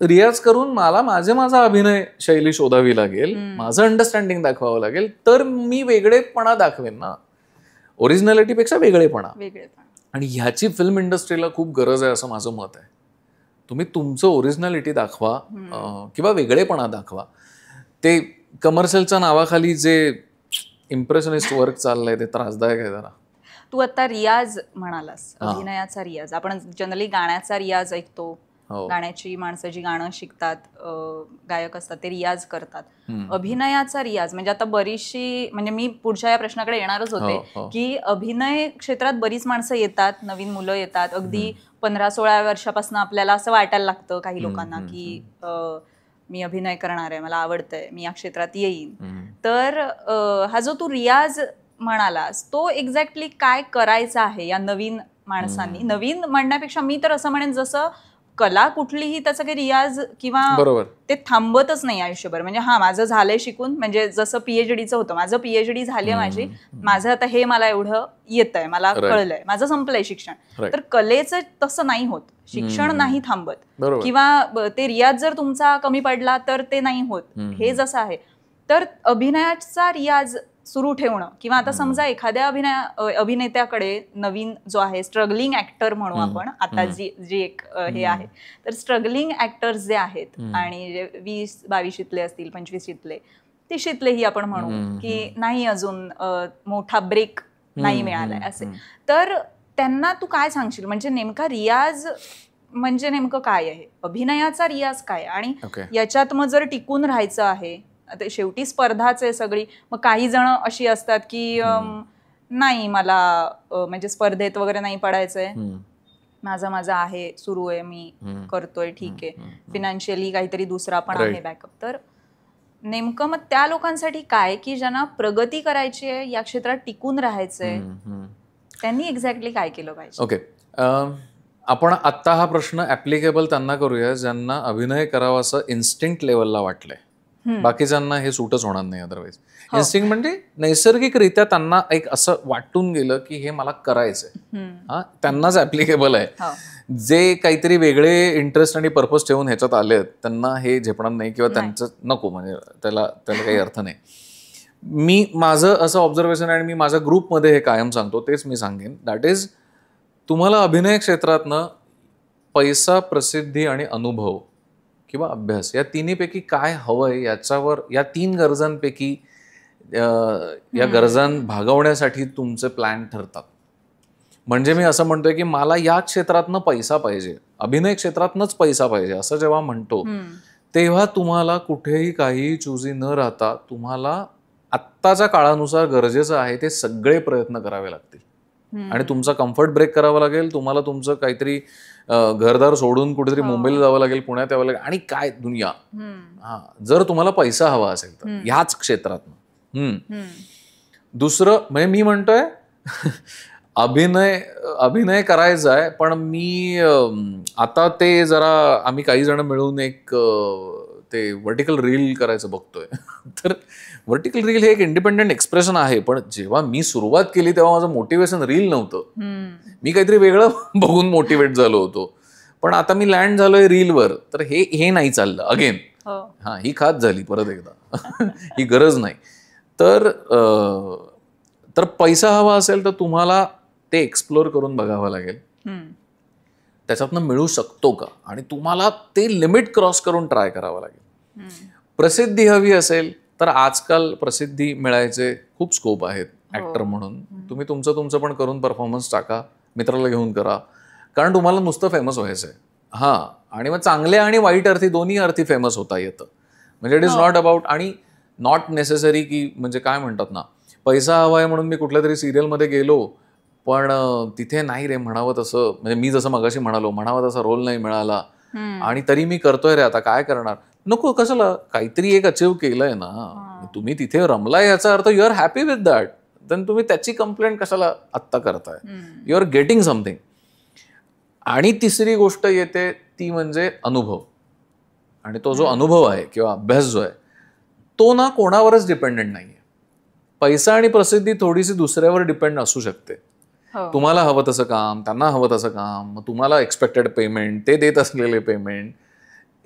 रियाज करून मला माझा अभिनय शैली शोधावी लागेल, माझं अंडरस्टँडिंग दाखवावं लागेल, तर मी वेगळेपणा दाखवेन ना, ओरिजिनॅलिटीपेक्षा वेगळेपणा. आणि ह्याची फिल्म इंडस्ट्रीला खूप गरज आहे असं माझं मत आहे. तुम्ही तुमचं ओरिजिनॅलिटी दाखवा किंवा वेगळेपणा दाखवा. ते कमर्शियलच्या नावाखाली जे इम्प्रेशनिस्ट वर्क चाललंय ते त्रासदायक आहे जरा. तू आता रियाज म्हणालास, अभिनयाचा रियाज. आपण जनरली गाण्याचा रियाज ऐकतो, गाण्याची माणसं जी गाणं शिकतात, गायक असतात ते रियाज करतात. अभिनयाचा रियाज म्हणजे आता बरीचशी, म्हणजे मी पुढच्या या प्रश्नाकडे येणारच होते की अभिनय क्षेत्रात बरीच माणसं येतात, नवीन मुलं येतात, अगदी 15-16 वर्षापासून आपल्याला असं वाटायला लागतं काही लोकांना की मी अभिनय करणार आहे, मला आवडतंय, मी या क्षेत्रात येईन. तर हा जो तू रियाज म्हणालास तो एक्झॅक्टली काय करायचा आहे या नवीन माणसांनी? नवीन म्हणण्यापेक्षा मी तर असं म्हणेन जसं कला कुठलीही त्याचा काही रियाज किंवा ते थांबतच नाही आयुष्यभर. म्हणजे माझं झालंय शिकून, म्हणजे जसं पीएचडीचं होतं, माझं पीएचडी झाली माझी, माझं आता हे मला एवढं येतंय, मला कळलंय, माझं संपलंय शिक्षण. तर कलेचं तसं नाही होत, शिक्षण नाही थांबत किंवा ते रियाज जर तुमचा कमी पडला तर ते नाही होत. हे जसं आहे तर अभिनयाचा रियाज सुरू ठेवणं किंवा आता समजा एखाद्या अभिनेत्याकडे नवीन जो आहे स्ट्रगलिंग ऍक्टर म्हणू आपण आता जी एक हे आहे, तर स्ट्रगलिंग ऍक्टर्स जे आहेत आणि जे 20-22शीतले असतील, 25शीतले, 30शीतलेही आपण म्हणू की नाही अजून मोठा ब्रेक नाही मिळालाय असे, तर त्यांना तू काय सांगशील? म्हणजे नेमका रियाज म्हणजे नेमकं काय आहे? अभिनयाचा रियाज काय? आणि याच्यात मग जर टिकून राहायचं आहे, शेवटी स्पर्धाच आहे सगळी, मग काही जण अशी असतात की नाही मला म्हणजे स्पर्धेत वगैरे नाही पडायचंय, माझा आहे, सुरू आहे, मी करतोय, ठीक आहे, फिनान्शियली काहीतरी दुसरा पण आहे बॅकअप. तर नेमकं मग त्या लोकांसाठी काय की ज्यांना प्रगती करायची आहे, या क्षेत्रात टिकून राहायचंय, त्यांनी एक्झॅक्टली काय केलं पाहिजे? ओके, आपण आत्ता हा प्रश्न ऍप्लिकेबल त्यांना करूया ज्यांना अभिनय करावा असं इन्स्टिंक्ट लेवलला वाटलंय. बाकीच्यांना हे सूटच होणार नाही. अदरवाईज इन्स्टिंक्ट म्हणजे नैसर्गिकरित्या त्यांना एक असं वाटून गेलं की हे मला करायचंय, त्यांनाच ऍप्लिकेबल आहे. जे काहीतरी वेगळे इंटरेस्ट आणि पर्पज ठेवून ह्याच्यात आले त्यांना हे झेपणार नाही किंवा त्यांचं नको, म्हणजे त्याला काही अर्थ नाही. मी माझं असं ऑब्झर्वेशन आहे आणि मी माझ्या ग्रुपमध्ये हे कायम सांगतो, तेच मी सांगेन. दॅट इज, तुम्हाला अभिनय क्षेत्रातनं पैसा, प्रसिद्धी आणि अनुभव किंवा अभ्यास या तिन्हीपैकी काय हवंय याच्यावर, या 3 गरजांपैकी या गरजां भागवण्यासाठी तुमचे प्लॅन ठरतात. म्हणजे मी असं म्हणतोय की मला या क्षेत्रातनं पैसा पाहिजे, अभिनय क्षेत्रातनंच पैसा पाहिजे असं जेव्हा म्हणतो, तेव्हा तुम्हाला कुठेही काहीही चुजी न राहता तुम्हाला आत्ताच्या काळानुसार गरजेचं आहे ते सगळे प्रयत्न करावे लागतील. आणि तुमचा कम्फर्ट ब्रेक करावा लागेल, तुम्हाला तुमचं काहीतरी घरदार सोडून कुठेतरी मुंबईला जावं लागेल, पुण्यात यावं लागेल, आणि काय दुनिया. जर तुम्हाला पैसा हवा असेल तर ह्याच क्षेत्रातनं. दुसरं म्हणजे मी म्हणतोय अभिनय करायचा आहे, पण मी आता ते जरा आम्ही काही जण मिळून एक ते व्हर्टिकल रील करायचं बघतोय. तर व्हर्टिकल रील हे एक इंडिपेंडेंट एक्सप्रेशन आहे, पण जेव्हा मी सुरुवात केली तेव्हा माझं मोटिवेशन रील नव्हतं, मी काहीतरी वेगळं बघून मोटिवेट झालो होतो. पण आता मी लँड झालोय रीलवर, तर हे नाही चाललं अगेन. ही खात झाली परत एकदा. ही गरज नाही. तर पैसा हवा असेल तर तुम्हाला ते एक्सप्लोर करून बघावं लागेल, त्याच्यातनं मिळू शकतो का, आणि तुम्हाला ते लिमिट क्रॉस करून ट्राय करावं लागेल. प्रसिद्धी हवी असेल तर आजकाल प्रसिद्धी मिळायचे खूप स्कोप आहेत ऍक्टर म्हणून. तुम्ही तुमचं पण करून परफॉर्मन्स टाका, मित्राला घेऊन करा, कारण तुम्हाला नुसतं फेमस व्हायचंय. आणि मग चांगल्या आणि वाईट अर्थी, दोन्ही अर्थी फेमस होता येतं. म्हणजे इट इज नॉट अबाउट, आणि नॉट नेसेसरी की म्हणजे काय म्हणतात ना, पैसा हवाय म्हणून मी कुठल्या तरी सिरियलमध्ये गेलो पण तिथे नाही रे म्हणावं तसं, म्हणजे मी जसं मगाशी म्हणालो, म्हणावा तसा रोल नाही मिळाला आणि तरी मी करतोय रे, आता काय करणार. नको, कशाला, काहीतरी एक अचीव्ह केलंय ना तुम्ही, तिथे रमलाय याचा अर्थ you are happy with that. Then तुम्ही त्याची कंप्लेंट कशाला आत्ता करताय, यू आर गेटिंग समथिंग. आणि तिसरी गोष्ट येते ती म्हणजे अनुभव. आणि तो जो अनुभव आहे किंवा अभ्यास जो आहे तो ना कोणावरच डिपेंडेंट नाहीये. पैसा आणि प्रसिद्धी थोडीशी दुसऱ्यावर डिपेंड असू शकते. तुम्हाला हवं तसं काम, त्यांना हवं तसं काम, मग तुम्हाला एक्सपेक्टेड पेमेंट, ते देत असलेले पेमेंट,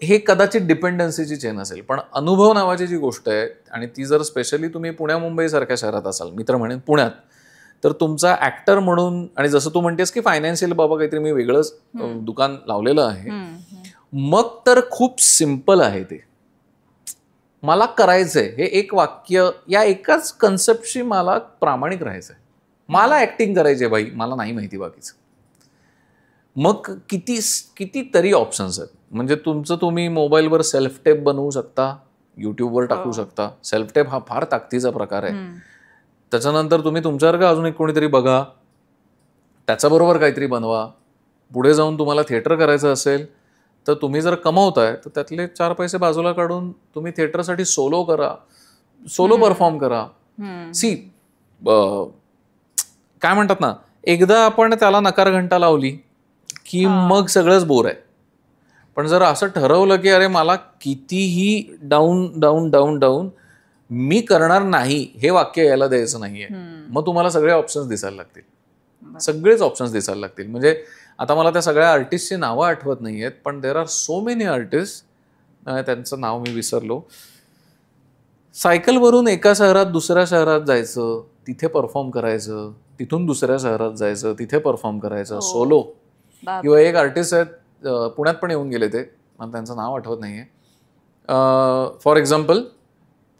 हे कदाचित डिपेंडन्सीची चेन असेल. पण अनुभव नावाची जी गोष्ट आहे, आणि ती जर स्पेशली तुम्ही पुण्या मुंबई सारख्या शहरात असाल, मी तर म्हणेन पुण्यात, तर तुमचा ऍक्टर म्हणून, आणि जसं तू म्हणतेस की फायनान्शियल बाबा काहीतरी मी वेगळंच दुकान लावलेलं आहे, मग तर खूप सिम्पल आहे ते. मला करायचंय हे एक वाक्य, या एकाच कन्सेप्टशी मला प्रामाणिक राहायचंय. मला ऍक्टिंग करायचंय बाई, मला नाही माहिती बाकीचं. मग कितीतरी ऑप्शन्स आहेत. म्हणजे तुम्ही मोबाईलवर सेल्फ टेप बनवू शकता, युट्यूबवर टाकू शकता. सेल्फ टेप हा फार ताकदीचा प्रकार आहे. त्याच्यानंतर तुम्ही तुमच्यासारखं अजून एक कोणीतरी बघा, त्याच्याबरोबर काहीतरी बनवा. पुढे जाऊन तुम्हाला थिएटर करायचं असेल तर तुम्ही जर कमवताय तर त्यातले 4 पैसे बाजूला काढून तुम्ही थिएटरसाठी सोलो करा, सोलो परफॉर्म करा. सी, काय म्हणतात ना, एकदा आपण त्याला नकार घंटा लावली की मग सगळंच बोर आहे. पण जर असं ठरवलं की अरे मला कितीही डाऊन डाऊन डाऊन डाऊन मी करणार नाही हे वाक्य यायला द्यायचं नाहीये, मग तुम्हाला सगळे ऑप्शन्स दिसायला लागतील, सगळेच ऑप्शन्स दिसायला लागतील. म्हणजे आता मला त्या सगळ्या आर्टिस्टची नावं आठवत नाहीयेत, पण there are so many artist, त्यांचं नाव मी विसरलो. सायकलवरून एका शहरात दुसऱ्या शहरात जायचं, तिथे परफॉर्म करायचं, तिथून दुसऱ्या शहरात जायचं, तिथे परफॉर्म करायचं सोलो. किंवा एक आर्टिस्ट आहेत पुण्यात पण येऊन गेले ते, मला त्यांचं नाव आठवत नाहीये. फॉर एक्झाम्पल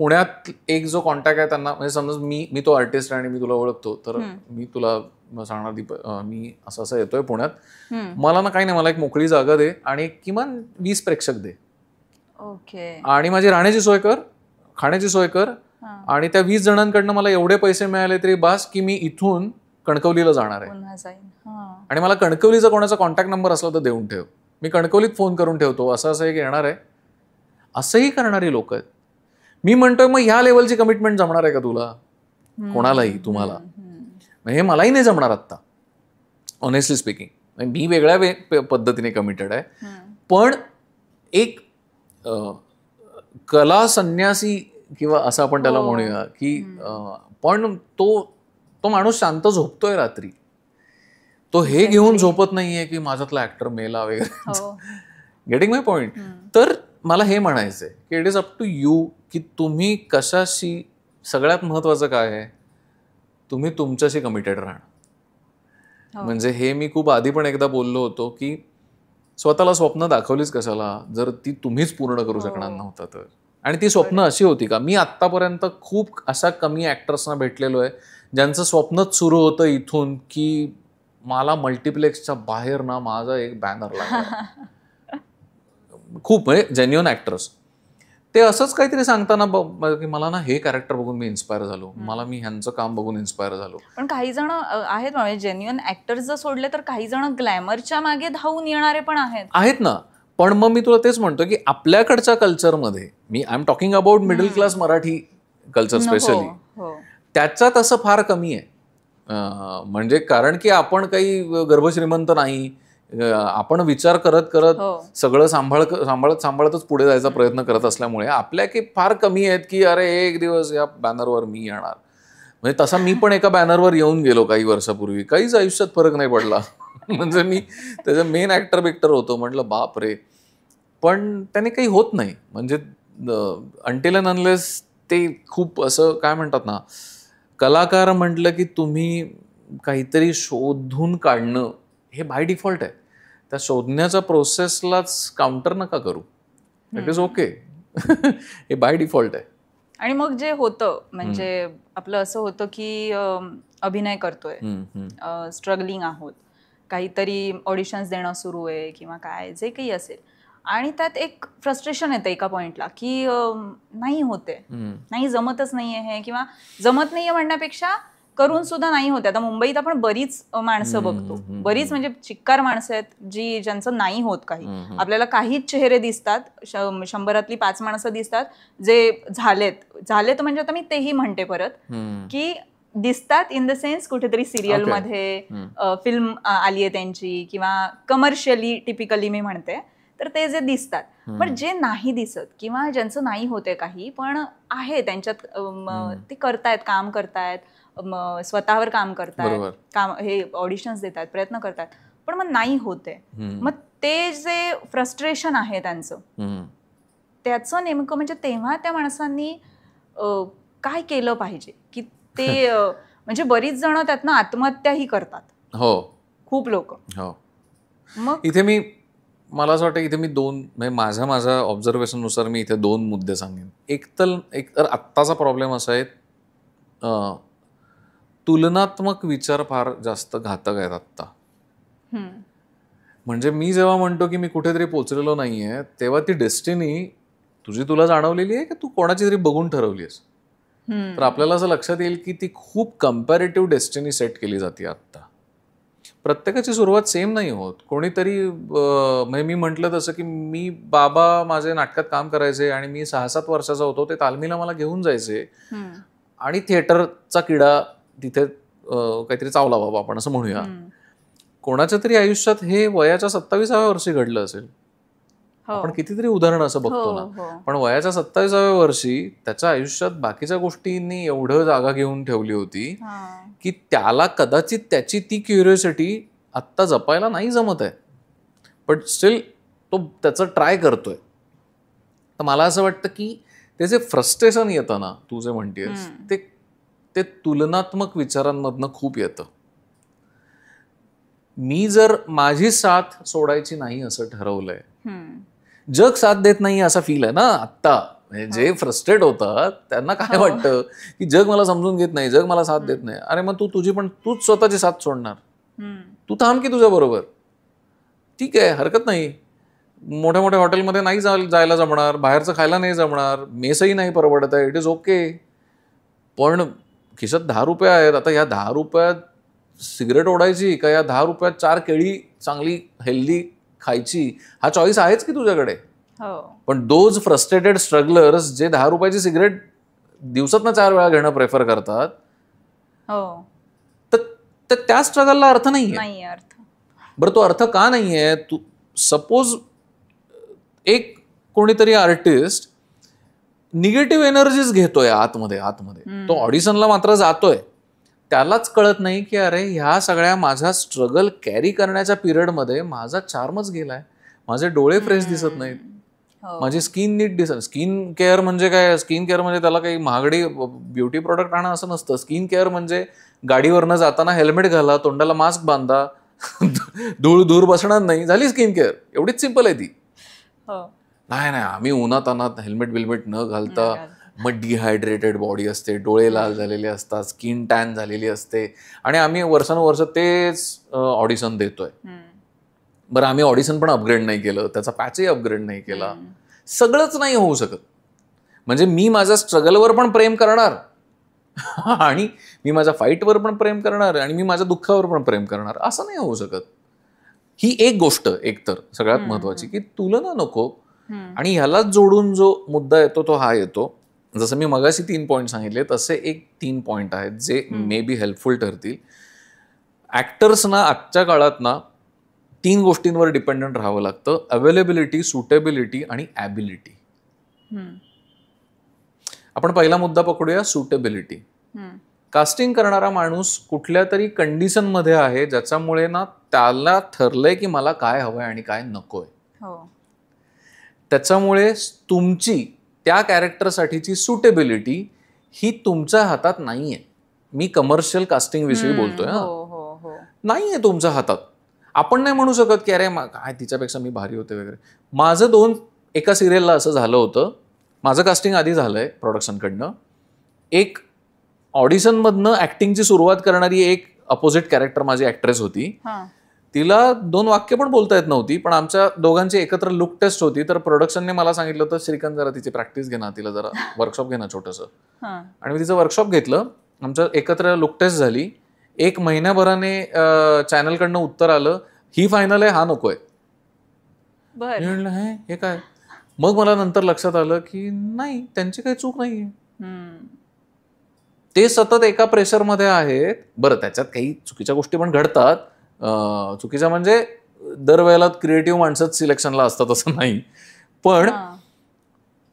पुण्यात एक जो कॉन्टॅक्ट आहे त्यांना, म्हणजे समज मी तो आर्टिस्ट आहे आणि मी तुला ओळखतो, तर मी तुला सांगणार दीप मी असं असं येतोय पुण्यात, मला ना काही नाही, मला एक मोकळी जागा दे आणि किमान 20 प्रेक्षक दे, आणि माझी राहण्याची सोय कर, खाण्याची सोय कर, आणि त्या 20 जणांकडनं मला एवढे पैसे मिळाले तरी बास की मी इथून कणकवलीला जाणार आहे. आणि मला कणकवलीचा कोणाचा कॉन्टॅक्ट नंबर असला तर देऊन ठेव, मी कणकवलीत फोन करून ठेवतो, असं असं एक येणार आहे. असंही करणारी लोक आहेत. मी म्हणतोय मग ह्या लेवलची कमिटमेंट जमणार आहे का तुला, कोणालाही, तुम्हाला? हे मलाही नाही जमणार आत्ता, ऑनेस्टली स्पीकिंग. मी वेगळ्या पद्धतीने कमिटेड आहे. पण एक कला संन्यासी किंवा असं आपण त्याला म्हणूया की पण तो माणूस शांत झोपतोय रात्री, तो हे घेऊन झोपत नाहीये की माझ्यातला ऍक्टर मेला वगैरे. Getting my point? तर मला हे म्हणायचंय की it is up to you की तुम्ही कशाशी, सगळ्यात महत्वाचं काय आहे, तुम्ही तुमच्याशी कमिटेड राहणं. म्हणजे हे मी खूप आधी पण एकदा बोललो होतो की स्वतःला स्वप्न दाखवलीच कशाला जर ती तुम्हीच पूर्ण करू शकणार नव्हता तर. आणि ती स्वप्न अशी होती का? मी आत्तापर्यंत खूप अशा कमी ऍक्टर्सना भेटलेलो आहे ज्यांचं स्वप्नच सुरू होतं इथून की मला मल्टिप्लेक्सच्या बाहेर ना माझा एक बॅनर लागला. खूप म्हणजे जेन्युइन ऍक्टर्स ते असंच काहीतरी सांगताना की मला ना हे कॅरेक्टर बघून मी इन्स्पायर झालो, मला मी ह्यांचं काम बघून इन्स्पायर झालो. पण काही जण आहेत म्हणजे जेन्युइन ऍक्टर्स जर सोडले तर काही जण ग्लॅमरच्या मागे धावून येणारे पण आहेत ना. पण मग मी तुला तेच म्हणतो की आपल्याकडच्या कल्चरमध्ये, मी I am talking about middle class Marathi culture specially, त्याच्यात असं फार कमी आहे. म्हणजे कारण की आपण काही गर्भश्रीमंत नाही, आपण विचार करत करत सगळं सांभाळतच पुढे जायचा प्रयत्न करत असल्यामुळे आपल्या की फार कमी आहेत की अरे एक दिवस या बॅनरवर मी येणार. म्हणजे तसा मी पण एका बॅनरवर येऊन गेलो काही वर्षापूर्वी, काहीच आयुष्यात फरक नाही पडला. म्हणजे मी त्याचा मेन ऍक्टर बिक्टर होतो, म्हटलं बाप रे. पण त्याने काही होत नाही. म्हणजे अंटिल अँड अनलेस ते खूप असं काय म्हणतात ना, कलाकार म्हटलं की तुम्ही काहीतरी शोधून काढणं हे बाय डिफॉल्ट आहे. त्या शोधण्याच्या प्रोसेसलाच काउंटर नका करू. It is okay. हे बाय डिफॉल्ट आहे. आणि मग जे होतं म्हणजे आपलं असं होतं की अभिनय करतोय, स्ट्रगलिंग आहोत, काहीतरी ऑडिशन्स देणं सुरू आहे किंवा काय जे काही असेल, आणि त्यात एक फ्रस्ट्रेशन येतं एका पॉइंटला की नाही होते, नाही जमतच नाहीये हे, किंवा जमत नाहीये म्हणण्यापेक्षा करून सुद्धा नाही होते. आता मुंबईत आपण बरीच माणसं बघतो, बरीच म्हणजे चिक्कार माणसं आहेत ज्यांचं नाही होत काही. आपल्याला काहीच चेहरे दिसतात, 100रातली 5 माणसं दिसतात जे झालेत म्हणजे आता मी तेही म्हणते परत की दिसतात इन द सेन्स कुठेतरी सिरियल मध्ये, फिल्म आली आहे त्यांची, किंवा कमर्शियली टिपिकली मी म्हणते, तर ते जे दिसतात. पण जे नाही दिसत किंवा ज्यांचं नाही होते काही पण आहे त्यांच्यात, ते करतायत, काम करतायत, स्वतःवर काम करतायत, काम हे ऑडिशन्स देत आहेत, प्रयत्न करतात, पण मग नाही होते. मग ते जे फ्रस्ट्रेशन आहे त्यांचं, त्याचं नेमकं म्हणजे तेव्हा त्या माणसांनी काय केलं पाहिजे की ते म्हणजे बरीच जण त्यातनं आत्महत्याही करतात. हो, खूप लोक. हो. मग इथे मला असं वाटतं इथे मी दोन, म्हणजे माझ्या ऑब्झर्वेशन नुसार मी इथे 2 मुद्दे सांगेन. एक तर आत्ताचा प्रॉब्लेम असा आहे, तुलनात्मक विचार फार जास्त घातक आहेत आत्ता. म्हणजे मी जेव्हा म्हणतो की मी कुठेतरी पोचलेलो नाहीये, तेव्हा ती डेस्टिनी तुला जाणवलेली आहे की तू कोणाची तरी बघून ठरवली आहेस. तर आपल्याला असं लक्षात येईल की ती खूप कम्पॅरेटिव्ह डेस्टिनी सेट केली जाते आत्ता. प्रत्येकाची सुरुवात सेम नाही होत. कोणीतरी म्हणजे मी म्हटलं तसं की मी बाबा माझे नाटकात काम करायचे आणि मी 6-7 वर्षाचा होतो, ते तालमीला मला घेऊन जायचे आणि थिएटरचा किडा तिथे काहीतरी चावला बाबा आपण असं म्हणूया. कोणाच्या तरी आयुष्यात हे वयाच्या 27व्या वर्षी घडलं असेल. आपण कितीतरी उदाहरणं असं बघतो ना. पण वयाच्या 27व्या वर्षी त्याच्या आयुष्यात बाकीच्या गोष्टींनी एवढं जागा घेऊन ठेवली होती की त्याला कदाचित त्याची ती क्युरिओसिटी आत्ता जपायला नाही जमत आहे, बट स्टील तो त्याचं ट्राय करतोय. तर मला असं वाटतं की ते जे फ्रस्ट्रेशन येतं ना, तू जे म्हणतेस ते तुलनात्मक विचारांमधनं खूप येतं. मी जर माझी साथ सोडायची नाही असं ठरवलंय, जग साथ देत नाही असा फील आहे ना आत्ता. जे फ्रस्ट्रेट होतात त्यांना काय वाटतं की जग मला समजून घेत नाही, जग मला साथ देत नाही. अरे मग तूच स्वतःची साथ सोडणार. तू थांब की तुझ्या बरोबर. ठीक आहे, हरकत नाही. मोठ्या मोठ्या हॉटेलमध्ये नाही जायला जमणार, बाहेरचं खायला नाही जमणार, मेसही नाही परवडत आहे, इट इज ओके. पण खिशात 10 रुपये आहेत. आता या 10 रुपयात सिगरेट ओढायची का या 10 रुपयात 4 केळी चांगली हेल्दी खायची, हा चॉईस आहेच की तुझ्याकडे. पण दोज फ्रस्ट्रेटेड स्ट्रगलर्स जे 10 रुपयाची सिगरेट दिवसातनं 4 वेळा घेणं प्रेफर करतात, तर त्या स्ट्रगलला अर्थ नाहीये. बरं, तो अर्थ का नाहीये? तू सपोज एक कोणीतरी आर्टिस्ट निगेटिव्ह एनर्जीज घेतोय आतमध्ये, तो ऑडिशनला मात्र जातोय, त्यालाच कळत नाही की अरे ह्या सगळ्या माझा स्ट्रगल कॅरी करण्याच्या पिरियडमध्ये माझा चार्मच गेलाय, माझे डोळे फ्रेश दिसत नाहीत, माझी स्किन नीट दिसत. स्किन केअर म्हणजे काय? स्किन केअर म्हणजे त्याला काही महागडी ब्युटी प्रोडक्ट आणा असं नसतं. स्किन केअर म्हणजे गाडीवरनं जाताना हेल्मेट घाला, तोंडाला मास्क बांधा, धूळ दूर बसणार नाही, झाली स्किन केअर. एवढीच सिंपल आहे ती. नाही आम्ही उन्हात हेल्मेट बिल्मेट न घालता, मग डिहायड्रेटेड बॉडी असते, डोळे लाल झालेले असतात, स्किन टॅन झालेली असते, आणि आम्ही वर्षानुवर्ष तेच ऑडिशन देतोय. बरं, आम्ही ऑडिशन पण अपग्रेड नाही केलं, त्याचा पॅचही अपग्रेड नाही केला, सगळंच नाही होऊ शकत. म्हणजे मी माझ्या स्ट्रगलवर पण प्रेम करणार, आणि मी माझ्या फाईटवर पण प्रेम करणार, आणि मी माझ्या दुःखावर पण प्रेम करणार, असं नाही होऊ शकत. ही एक गोष्ट एकतर सगळ्यात महत्वाची की तुलना नको. आणि ह्यालाच जोडून जो मुद्दा येतो तो हा येतो, जसं मी मगाशी 3 पॉईंट सांगितले तसे एक 3 पॉईंट आहेत जे मे बी हेल्पफुल ठरतील. ऍक्टर्सना आजच्या काळात ना 3 गोष्टींवर डिपेंडंट राहावं लागतं: अवेलेबिलिटी, सुटेबिलिटी आणि ॲबिलिटी. आपण पहिला मुद्दा पकडूया, सुटेबिलिटी. कास्टिंग करणारा माणूस कुठल्या तरी कंडिशन मध्ये आहे ज्याच्यामुळे ना त्याला ठरलंय की मला काय हवंय आणि काय नकोय. त्याच्यामुळे तुमची त्या कॅरेक्टरसाठीची सुटेबिलिटी ही तुमच्या हातात नाहीये. मी कमर्शियल कास्टिंग विषयी बोलतोय, नाहीये तुमच्या हातात. आपण नाही म्हणू शकत की अरे काय तिच्यापेक्षा मी भारी होते वगैरे. माझं एका सिरियलला असं झालं होतं. माझं कास्टिंग आधी झालंय प्रोडक्शनकडनं. एक ऑडिशनमधनं ऍक्टिंगची सुरुवात करणारी एक अपोजिट कॅरेक्टर माझी ऍक्ट्रेस होती. तिला 2 वाक्य पण बोलता येत नव्हती, पण आमच्या दोघांची एकत्र लुक टेस्ट होती. तर प्रोडक्शनने मला सांगितलं होतं, श्रीकांत जरा तिची प्रॅक्टिस घे ना, तिला जरा वर्कशॉप घे ना छोटंसं. आणि मी तिचं वर्कशॉप घेतलं, आमच्या एकत्र लुक टेस्ट झाली. 1 महिन्याभराने चॅनलकडनं उत्तर आलं, ही फायनल आहे, हा नकोय. हे काय? मग मला नंतर लक्षात आलं की नाही, त्यांची काही चूक नाहीये. ते सतत एका प्रेशरमध्ये आहेत. बरं, त्याच्यात काही चुकीच्या गोष्टी पण घडतात. चुकीच्या म्हणजे दरवेळेला क्रिएटिव्ह माणसंच सिलेक्शनला असतात असं नाही, पण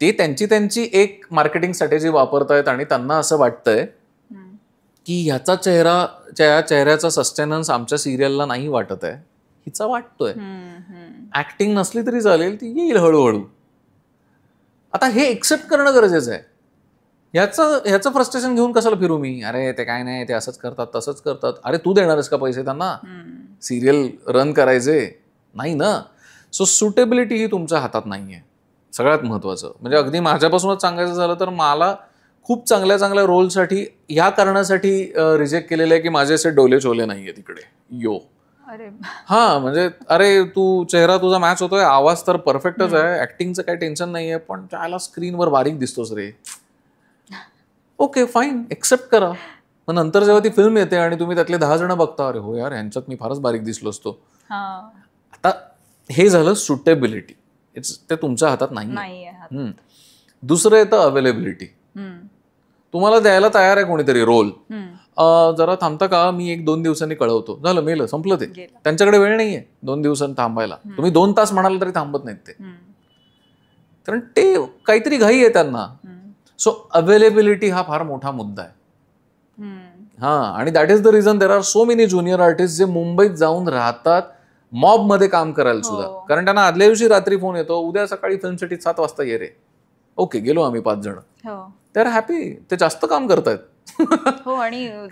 ते त्यांची एक मार्केटिंग स्ट्रॅटेजी वापरतायत आणि त्यांना असं वाटतंय की ह्याचा चेहऱ्याचा सस्टेनन्स आमच्या सिरियलला नाही वाटत आहे, हिचा वाटतोय. ऍक्टिंग नसली तरी चालेल, ती येईल हळूहळू. आता हे एक्सेप्ट करणं गरजेचं आहे. ह्याचं फ्रस्ट्रेशन घेऊन कशाला फिरू मी? अरे ते काय नाही, ते असंच करतात तसंच करतात. अरे तू देणारच का पैसे त्यांना सिरियल रन करायचे? नाही ना. सो सुटेबिलिटी ही तुमच्या हातात नाहीये, सगळ्यात महत्वाचं. म्हणजे अगदी माझ्यापासूनच सांगायचं झालं तर मला खूप चांगल्या चांगल्या रोलसाठी ह्या कारणासाठी रिजेक्ट केलेलं आहे की माझे असे डोले चोले नाहीये तिकडे. म्हणजे अरे तू चेहरा तुझा मॅच होतोय, आवाज तर परफेक्टच आहे, ऍक्टिंगचं काही टेन्शन नाहीये, पण त्याला स्क्रीनवर बारीक दिसतोस रे. ओके फाईन, एक्सेप्ट करा. मग नंतर जेव्हा ती फिल्म येते आणि तुम्ही त्यातले 10 जण बघता, अरे हो यार ह्यांच्यात मी फारच बारीक दिसलो असतो. आता हे झालं सुटेबिलिटी, ते तुमच्या हातात नाही. दुसरं येतं अवेलेबिलिटी. तुम्हाला द्यायला तयार आहे कोणीतरी रोल, जरा थांबता का, मी 1-2 दिवसांनी कळवतो, झालं, मेलं, संपलं ते. त्यांच्याकडे वेळ नाहीये 2 दिवसांनी थांबायला. तुम्ही 2 तास म्हणाल तरी थांबत नाहीत ते, कारण ते काहीतरी घाई आहे त्यांना. सो अवेलेबिलिटी हा फार मोठा मुद्दा आहे. आणि that is the reason there are so many junior artist जे मुंबईत जाऊन राहतात मॉब मध्ये काम करायला सुद्धा, कारण त्यांना आदल्या दिवशी रात्री फोन येतो, उद्या सकाळी फिल्म सिटीत 7 वाजता ये रे. ओके, गेलो आम्ही 5 जण. ते आर हॅपी, ते जास्त काम करतायत.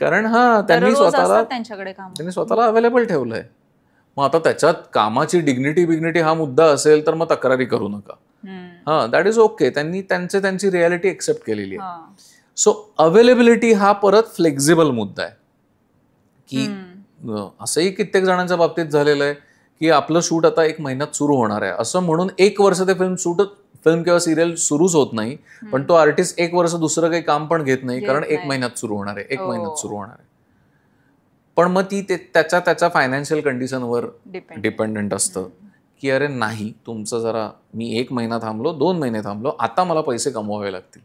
कारण त्यांनी स्वतःला अवेलेबल ठेवलंय. मग आता त्याच्यात कामाची डिग्निटी हा मुद्दा असेल तर मग तक्रारी करू नका. दॅट इज ओके, त्यांनी त्यांची रियालिटी एक्सेप्ट केलेली आहे. सो अवेलेबिलिटी हा परत फ्लेक्झिबल मुद्दा आहे, की असंही कित्येक जणांच्या बाबतीत झालेलं आहे की आपलं शूट आता 1 महिन्यात सुरू होणार आहे असं म्हणून 1 वर्ष ते फिल्म किंवा सिरियल सुरूच होत नाही, पण तो आर्टिस्ट 1 वर्ष दुसरं काही काम पण घेत नाही, कारण 1 महिन्यात सुरू होणार आहे, 1 महिन्यात सुरू होणार आहे. पण मग ती त्याच्या फायनान्शियल कंडिशनवर डिपेंडंट असतं की अरे नाही, तुमचं जरा, मी 1 महिना थांबलो, 2 महिने थांबलो, आता मला पैसे कमवावे लागतील.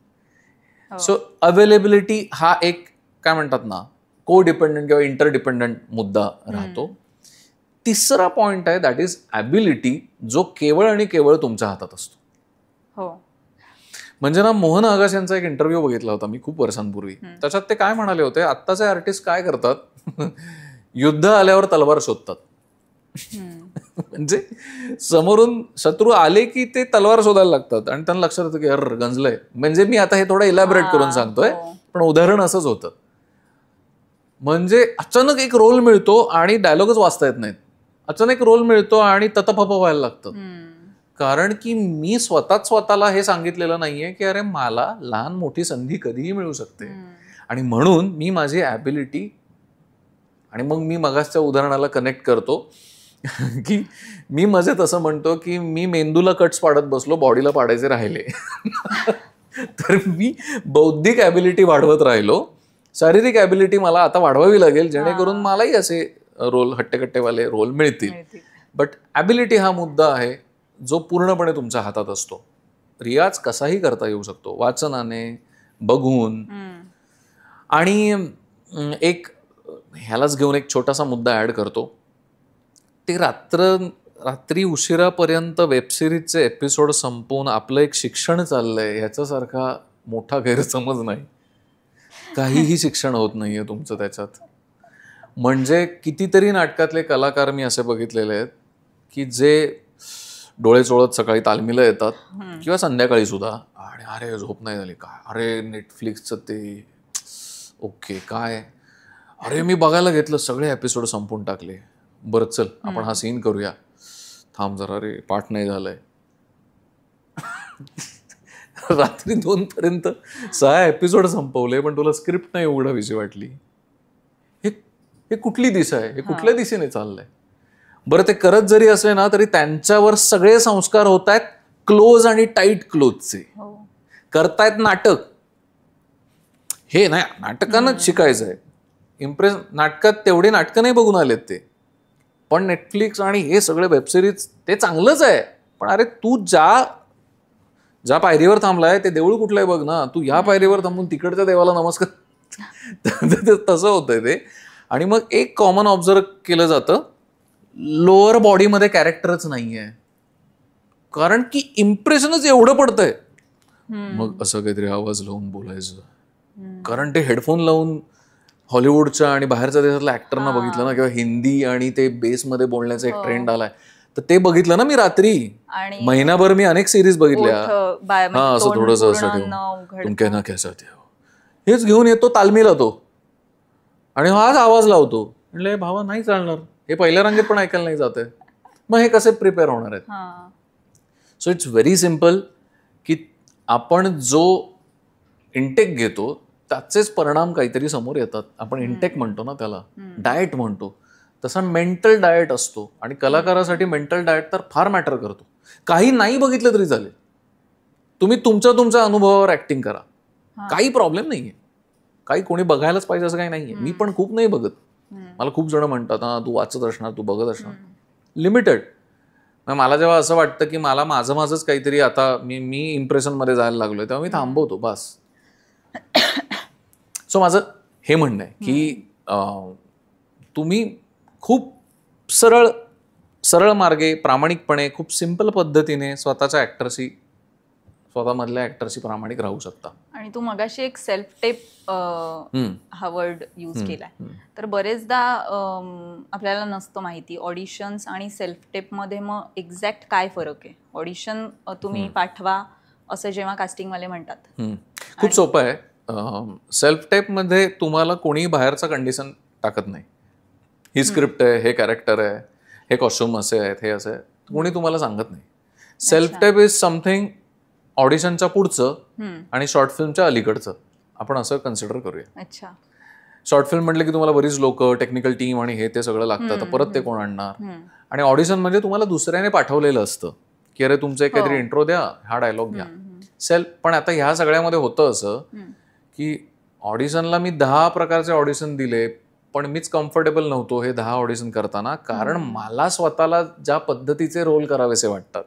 सो अवेलेबिलिटी हा एक काय म्हणतात ना, को डिपेंडंट किंवा इंटरडिपेंडंट मुद्दा राहतो. तिसरा पॉइंट आहे दॅट इज ॲबिलिटी, जो केवळ आणि केवळ तुमच्या हातात असतो. म्हणजे ना, मोहन आगाश यांचा एक इंटरव्ह्यू बघितला होता मी खूप वर्षांपूर्वी. त्याच्यात ते काय म्हणाले होते, आत्ताचे आर्टिस्ट काय करतात, युद्ध आल्यावर तलवार शोधतात. म्हणजे समोरून शत्रू आले की ते तलवार शोधायला लागतात आणि त्यांना लक्षात येतं की अर गंजलंय. म्हणजे मी आता हे थोडं इलॅबरेट करून सांगतोय, पण उदाहरण असंच होतं. म्हणजे अचानक एक रोल मिळतो आणि डायलॉगच वाचता येत नाहीत, अचानक रोल मिळतो आणि ततपप व्हायला लागतं, कारण की मी स्वतःला हे सांगितलेलं नाहीये की अरे मला लहान मोठी संधी कधीही मिळू शकते. आणि म्हणून मी माझी ॲबिलिटी, आणि मग मी मगाच्या उदाहरणाला कनेक्ट करतो की मी मजेत असं म्हणतो की मी मेंदूला कट्स पाडत बसलो, बॉडीला पाडायचे राहिले. तर मी बौद्धिक ॲबिलिटी वाढवत राहिलो, शारीरिक ॲबिलिटी मला आता वाढवावी लागेल, जेणेकरून मलाही असे रोल, हट्टेकट्टेवाले रोल मिळतील. बट ॲबिलिटी हा मुद्दा आहे जो पूर्णपणे तुमच्या हातात असतो. रियाज कसाही करता येऊ शकतो, वाचनाने, बघून. आणि एक ह्यालाच घेऊन एक छोटासा मुद्दा ऍड करतो. ते रात्री उशिरापर्यंत वेबसिरीजचे एपिसोड संपवून आपलं एक शिक्षण चाललंय ह्याच्यासारखा मोठा गैरसमज नाही. काहीही शिक्षण होत नाहीये तुमचं त्याच्यात. म्हणजे कितीतरी नाटकातले कलाकार मी असे बघितलेले आहेत की जे डोळे चोळत सकाळी तालमीला येतात किंवा संध्याकाळी सुद्धा, आणि अरे झोप नाही झाली काय, अरे नेटफ्लिक्सचं ते ओके काय, अरे मी बघायला घेतलं, सगळे एपिसोड संपून टाकले, बरं चल आपण हा सीन करूया, थांब जरा रे पाठ नाही झालंय. रात्री 2 पर्यंत 6 एपिसोड संपवले, पण तुला स्क्रिप्ट नाही उघडावीशी वाटली. हे कुठली दिशा आहे, हे कुठल्या दिशेने चाललंय. बरं ते करत जरी असले ना तरी त्यांच्यावर सगळे संस्कार होत आहेत क्लोज आणि टाईट क्लोजचे. करतायत नाटक, हे नाही नाटकानंच शिकायचं आहे. इम्प्रेस नाटकात तेवढे नाटकं नाही बघून आलेत ते, पण नेटफ्लिक्स आणि हे सगळे वेबसिरीज ते चांगलंच आहे, पण अरे तू ज्या पायरीवर थांबलाय ते देऊळ कुठलंय बघ ना, तू ह्या पायरीवर थांबून तिकडच्या देवाला नमस्कार. तसं होतंय ते. आणि मग एक कॉमन ऑब्झर्व केलं जातं, लोअर बॉडीमध्ये कॅरेक्टरच नाहीये, कारण की इम्प्रेशनच एवढं पडतंय. मग असं काहीतरी आवाज लावून बोलायचं, कारण ते हेडफोन लावून हॉलिवूडच्या आणि बाहेरच्या देशातल्या ऍक्टरना बघितलं ना, किंवा हिंदी आणि ते बेसमध्ये बोलण्याचा एक ट्रेंड आलाय, तर ते बघितलं ना मी रात्री. महिनाभर मी अनेक सिरीज बघितल्या. असं थोडंसं असं ठेवून तुम कहना कैसा थे, हेच घेऊन येतो तालमीला तो, आणि हाच आवाज लावतो. म्हणले भावा नाही चालणार, हे पहिल्या रांगेत पण ऐकायला नाही जात आहे, मग हे कसे प्रिपेअर होणार आहेत. सो इट्स व्हेरी सिम्पल की आपण जो इंटेक घेतो त्याचेच परिणाम काहीतरी समोर येतात. आपण इंटेक म्हणतो ना त्याला, डाएट म्हणतो, तसा मेंटल डाएट असतो. आणि कलाकारासाठी मेंटल डाएट तर फार मॅटर करतो. काही नाही बघितलं तरी चालेल, तुम्ही तुमच्या अनुभवावर ऍक्टिंग करा, काही प्रॉब्लेम नाहीये. काही कोणी बघायलाच पाहिजे असं काही नाहीये. मी पण खूप नाही बघत. मला खूप जण म्हणतात हा तू वाचत असणार, तू बघत असणार. लिमिटेड. मला जेव्हा असं वाटतं की मला माझंच काहीतरी आता मी इम्प्रेशन मध्ये जायला लागलोय, तेव्हा मी थांबवतो बस. सो माझं हे म्हणणं आहे की तुम्ही खूप सरळ मार्गे, प्रामाणिकपणे, खूप सिंपल पद्धतीने स्वतःमधल्या ऍक्टरशी प्रामाणिक राहू शकता. आणि तू मगाशी एक सेल्फ टेप हा वर्ड यूज केलाय, तर बरेचदा आपल्याला नसतं माहिती ऑडिशन्स आणि सेल्फ टेप मध्ये मग एक्झॅक्ट काय फरक आहे. ऑडिशन तुम्ही पाठवा असं जेव्हा कास्टिंगवाले म्हणतात, खूप सोपं आहे. सेल्फ टेप मध्ये तुम्हाला कोणी बाहेरचा कंडिशन टाकत नाही. ही स्क्रिप्ट आहे, हे कॅरेक्टर आहे, हे कॉस्ट्युम असे आहेत, हे असे कोणी तुम्हाला सांगत नाही. सेल्फ टेप इज समथिंग ऑडिशनच्या पुढचं आणि शॉर्ट फिल्मच्या अलीकडचं, आपण असं कन्सिडर करूया. अच्छा. शॉर्ट फिल्म म्हटलं की तुम्हाला बरीच लोक, टेक्निकल टीम आणि हे ते सगळं लागतं, तर परत ते कोण आणणार. आणि ऑडिशन म्हणजे तुम्हाला दुसऱ्याने पाठवलेलं असतं की अरे तुमचं एक काहीतरी इंट्रो द्या, हा डायलॉग घ्या. पण आता ह्या सगळ्यामध्ये होतं असं की ऑडिशनला मी 10 प्रकारचे ऑडिशन दिले, पण मीच कम्फर्टेबल नव्हतो हे 10 ऑडिशन करताना, कारण मला स्वतःला ज्या पद्धतीचे रोल करावेसे वाटतात,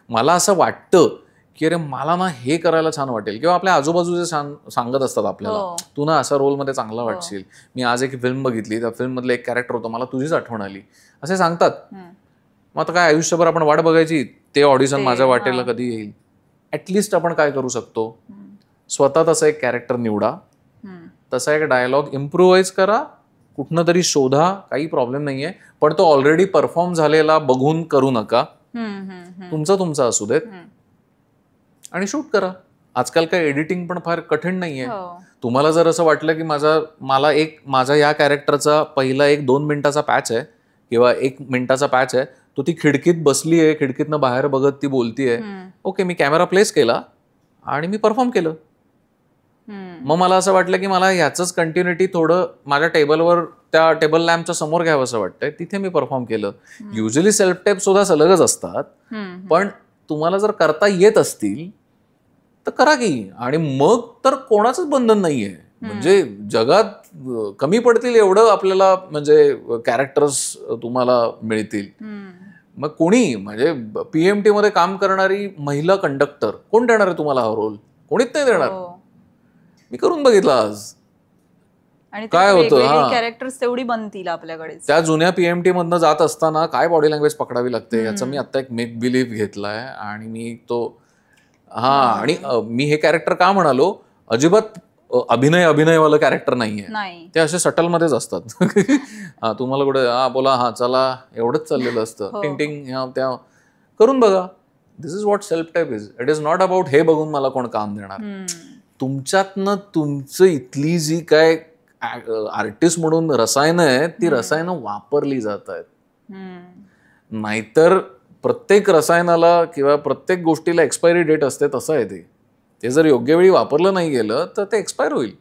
मला असं वाटतं की अरे मला ना हे करायला छान वाटेल, किंवा आपल्या आजूबाजूचे सांगत असतात आपल्याला तू ना असा रोलमध्ये चांगला वाटशील. मी आज एक फिल्म बघितली, त्या फिल्म मधलं एक कॅरेक्टर होतं, मला तुझीच आठवण आली, असे सांगतात. मग आता काय आयुष्यभर आपण वाट बघायची ते ऑडिशन माझ्या वाटेला कधी येईल. ऍटलिस्ट आपण काय करू शकतो, स्वतः तसं एक कॅरेक्टर निवडा, तसा एक डायलॉग इम्प्रोव्हाइज करा, कुठनं तरी शोधा, काही प्रॉब्लेम नाहीये, पण तो ऑलरेडी परफॉर्म झालेला बघून करू नका, तुमचा असू देत, आणि शूट करा. आजकाल काय एडिटिंग पण फार कठीण नाहीये. तुम्हाला जर असं वाटलं की माझा या कॅरेक्टरचा पहिला 1-2 मिनिटाचा पॅच आहे किंवा 1 मिनिटाचा पॅच आहे, तो ती खिडकीत बसली आहे, खिडकीतनं बाहेर बघत ती बोलतीये, ओके, मी कॅमेरा प्लेस केला आणि मी परफॉर्म केलं. मग मला असं वाटलं की मला ह्याचंच कंटिन्युटी थोडं माझ्या टेबलवर, त्या टेबल लॅम्पच्या समोर घ्यावं असं वाटतंय, तिथे मी परफॉर्म केलं. युजली सेल्फ टेप सुद्धा सलगच असतात, पण तुम्हाला जर करता येत असतील तर करा की. आणि मग तर कोणाचंच बंधन नाहीये, म्हणजे जगात कमी पडतील एवढं आपल्याला म्हणजे कॅरेक्टर्स तुम्हाला मिळतील. मग कोणी म्हणजे PMT मध्ये काम करणारी महिला कंडक्टर कोण देणार आहे तुम्हाला हा रोल? कोणीच नाही देणार. मी करून बघितलं आज. आणि काय होतं, कॅरेक्टर्स तेवढी बनतील आपल्याकडे. त्या जुन्या PMT मधनं जात असताना काय बॉडी लँग्वेज पकडावी लागते याचं मी आता एक मेक बिलीव्ह घेतलाय. आणि मी तो आणि मी हे कॅरेक्टर का म्हणालो, अजिबात अभिनयवालं कॅरेक्टर नाहीये, ते असे सटल मध्येच असतात. तुम्हाला कुठे बोला, चला, एवढंच चाललेलं असतं, टिंग टिंग त्या करून बघा. This is what self type is. It is not about हे बघून मला कोण काम देणार. तुमच्यातनं तुमचं इथली जी काय आर्टिस्ट म्हणून रसायनं आहेत, ती रसायनं वापरली जात आहेत. नाहीतर प्रत्येक रसायनाला किंवा प्रत्येक गोष्टीला एक्सपायरी डेट असते, तसं आहे ते जर योग्य वेळी वापरलं नाही गेलं तर ते एक्सपायर होईल.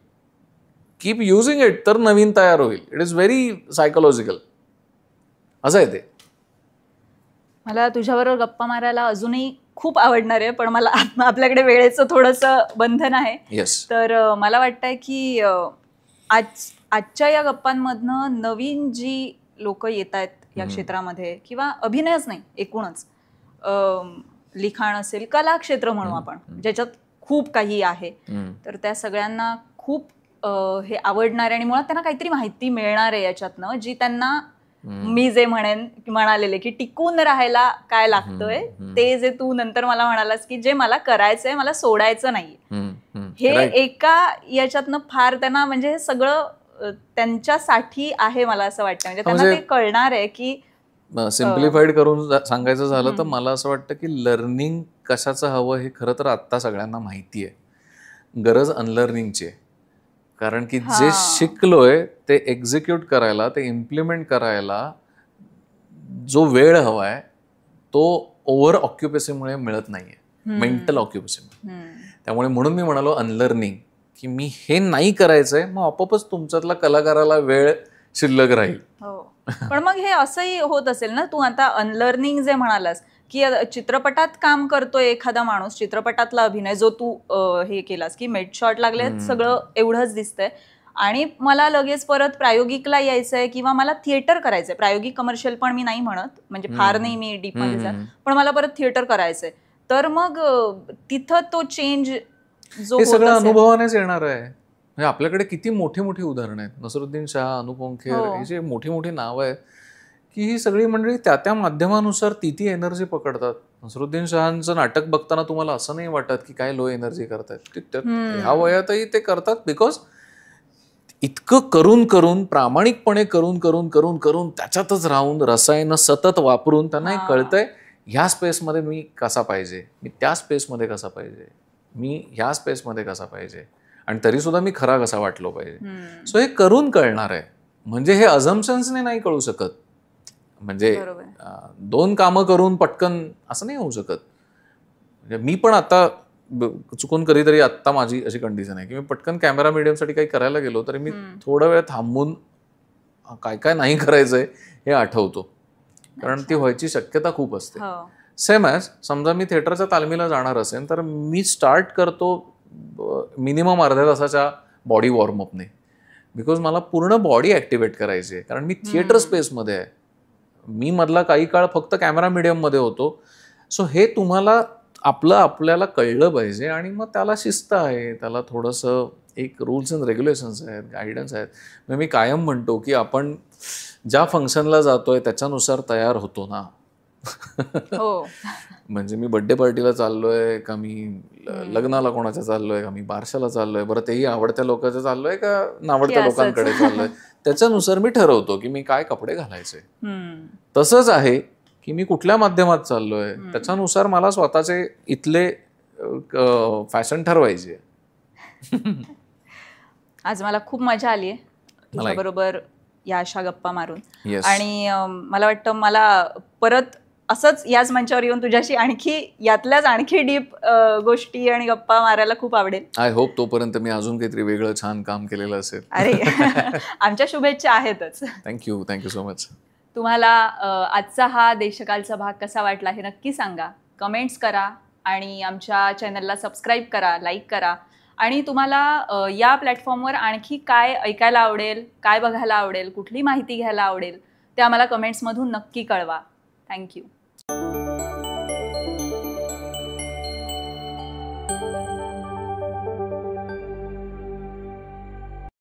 कीप युझिंग इट, तर नवीन तयार होईल. इट इज व्हेरी सायकोलॉजिकल, असं आहे ते. मला तुझ्याबरोबर गप्पा मारायला अजूनही खूप आवडणार आहे, पण मला आपल्याकडे वेळेचं थोडंसं बंधन आहे. तर मला वाटतंय की आजच्या या गप्पांमधनं नवीन जी लोक येत आहेत या क्षेत्रामध्ये, किंवा अभिनयच नाही, एकूणच लिखाण असेल, कला क्षेत्र म्हणू आपण, ज्याच्यात खूप काही आहे, तर त्या सगळ्यांना खूप हे आवडणार आहे. आणि मुळात त्यांना काहीतरी माहिती मिळणार आहे याच्यातनं, जी त्यांना, मी जे म्हणालेले की टिकून राहायला काय लागतंय, ते जे तू नंतर मला म्हणालास की जे मला करायचंय, मला सोडायचं नाहीये, हे एका याच्यातनं फार त्यांना, म्हणजे हे सगळं त्यांच्यासाठी आहे, मला असं वाटतं. म्हणजे त्यांना ते कळणार आहे की, सिम्प्लिफाईड करून सांगायचं झालं तर मला असं वाटतं की लर्निंग कशाचं हवं हे खरं तर आत्ता सगळ्यांना माहिती आहे. गरज अनलर्निंगची आहे. कारण की जे शिकलोय ते एक्झिक्यूट करायला, ते इम्प्लिमेंट करायला जो वेळ हवाय तो ओव्हर ऑक्युपेसीमुळे मिळत नाहीये, मेंटल ऑक्युपेसीमुळे. त्यामुळे म्हणून मी म्हणालो अनलर्निंग, की मी हे नाही करायचंय, मग आपोआपच तुमच्यातला कलाकाराला वेळ शिल्लक राहील. पण मग हे असंही होत असेल ना, तू आता अनलर्निंग जे म्हणालास की चित्रपटात काम करतोय एखादा माणूस, चित्रपटातला अभिनय जो तू हे केलास की मेड शॉट लागले, सगळं एवढंच दिसतंय, आणि मला लगेच परत प्रायोगिकला यायचंय किंवा मला थिएटर करायचंय, प्रायोगिक कमर्शियल पण मी नाही म्हणत, म्हणजे फार नाही मी डीप मध्ये जात, पण मला परत थिएटर करायचंय, तर मग तिथं तो चेंज जो सगळं अनुभवानेच येणार आहे. म्हणजे आपल्याकडे किती मोठी मोठी उदाहरणं आहेत. नसरुद्दीन शाह, अनुपम खेर, हे जे मोठी मोठी नावं आहेत की ही सगळी मंडळी त्या त्या माध्यमानुसार ती एनर्जी पकडतात. नसरुद्दीन शहांचं नाटक बघताना तुम्हाला असं नाही वाटत की काय लो एनर्जी करतायत. ह्या वयातही ते करतात बिकॉज इतकं करून करून, प्रामाणिकपणे करून करून करून करून त्याच्यातच राहून रसायनं सतत वापरून त्यांना एक कळतंय ह्या स्पेसमध्ये मी कसा पाहिजे, मी त्या स्पेसमध्ये कसा पाहिजे, मी ह्या स्पेसमध्ये कसा पाहिजे, आणि तरी सुद्धा मी खरा कसा वाटलो पाहिजे. सो हे करून कळणार आहे. म्हणजे हे अझम्पशन्सने नाही कळू शकत. म्हणजे 2 कामं करून पटकन असं नाही होऊ शकत. म्हणजे मी पण आता चुकून कधीतरी आत्ता माझी अशी कंडिशन आहे की मी पटकन कॅमेरा मीडियमसाठी काही करायला गेलो तरी मी थोडा वेळ थांबून काय काय नाही करायचंय हे आठवतो, कारण ती व्हायची शक्यता खूप असते. सेम ॲज समजा मी थिएटरच्या तालमीला जाणार असेल तर मी स्टार्ट करतो मिनिमम अर्ध्या तासाच्या बॉडी वॉर्मअपने, बिकॉज मला पूर्ण बॉडी ॲक्टिवेट करायची आहे, कारण मी थिएटर स्पेसमध्ये आहे. मी मधला काही काळ फक्त कॅमेरा मीडियममध्ये होतो. सो हे तुम्हाला आपल्याला कळलं पाहिजे, आणि मग त्याला शिस्त आहे, त्याला थोडंसं एक रूल्स अँड रेग्युलेशन्स आहेत, गायडन्स आहेत. मग मी कायम म्हणतो की आपण ज्या फंक्शनला जातोय त्याच्यानुसार तयार होतो ना. म्हणजे मी बर्थडे पार्टीला चाललोय का, मी लग्नाला कोणाच्या चाललोय का, मी बारशाला चाललोय, बरं तेही आवडत्या लोकांचं चाललोय का नावडत्या लोकांकडे चाललोय, त्याच्यानुसार मी ठरवतो की मी काय कपडे घालायचे. तसंच आहे की मी कुठल्या माध्यमात चाललोय त्याच्यानुसार मला स्वतःचे इथले फॅशन ठरवायची आहे. आज मला खूप मजा आली आहे तुझ्याबरोबर या अशा गप्पा मारून. आणि मला वाटतं मला परत असंच याच मंचावर येऊन तुझ्याशी यातल्याच आणखी डीप गोष्टी आणि गप्पा मारायला खूप आवडेल. आय होप तोपर्यंत मी अजून काहीतरी वेगळं छान काम केलेलं असेल. अरे आमच्या शुभेच्छा आहेतच. Thank you so much. तुम्हाला आजचा हा देशकालचा भाग कसा वाटला हे नक्की सांगा, कमेंट्स करा, आणि आमच्या चॅनलला सबस्क्राईब करा, लाईक करा. आणि तुम्हाला या प्लॅटफॉर्मवर आणखी काय ऐकायला आवडेल, काय बघायला आवडेल, कुठली माहिती घ्यायला आवडेल ते आम्हाला कमेंट्समधून नक्की कळवा. थँक्यू.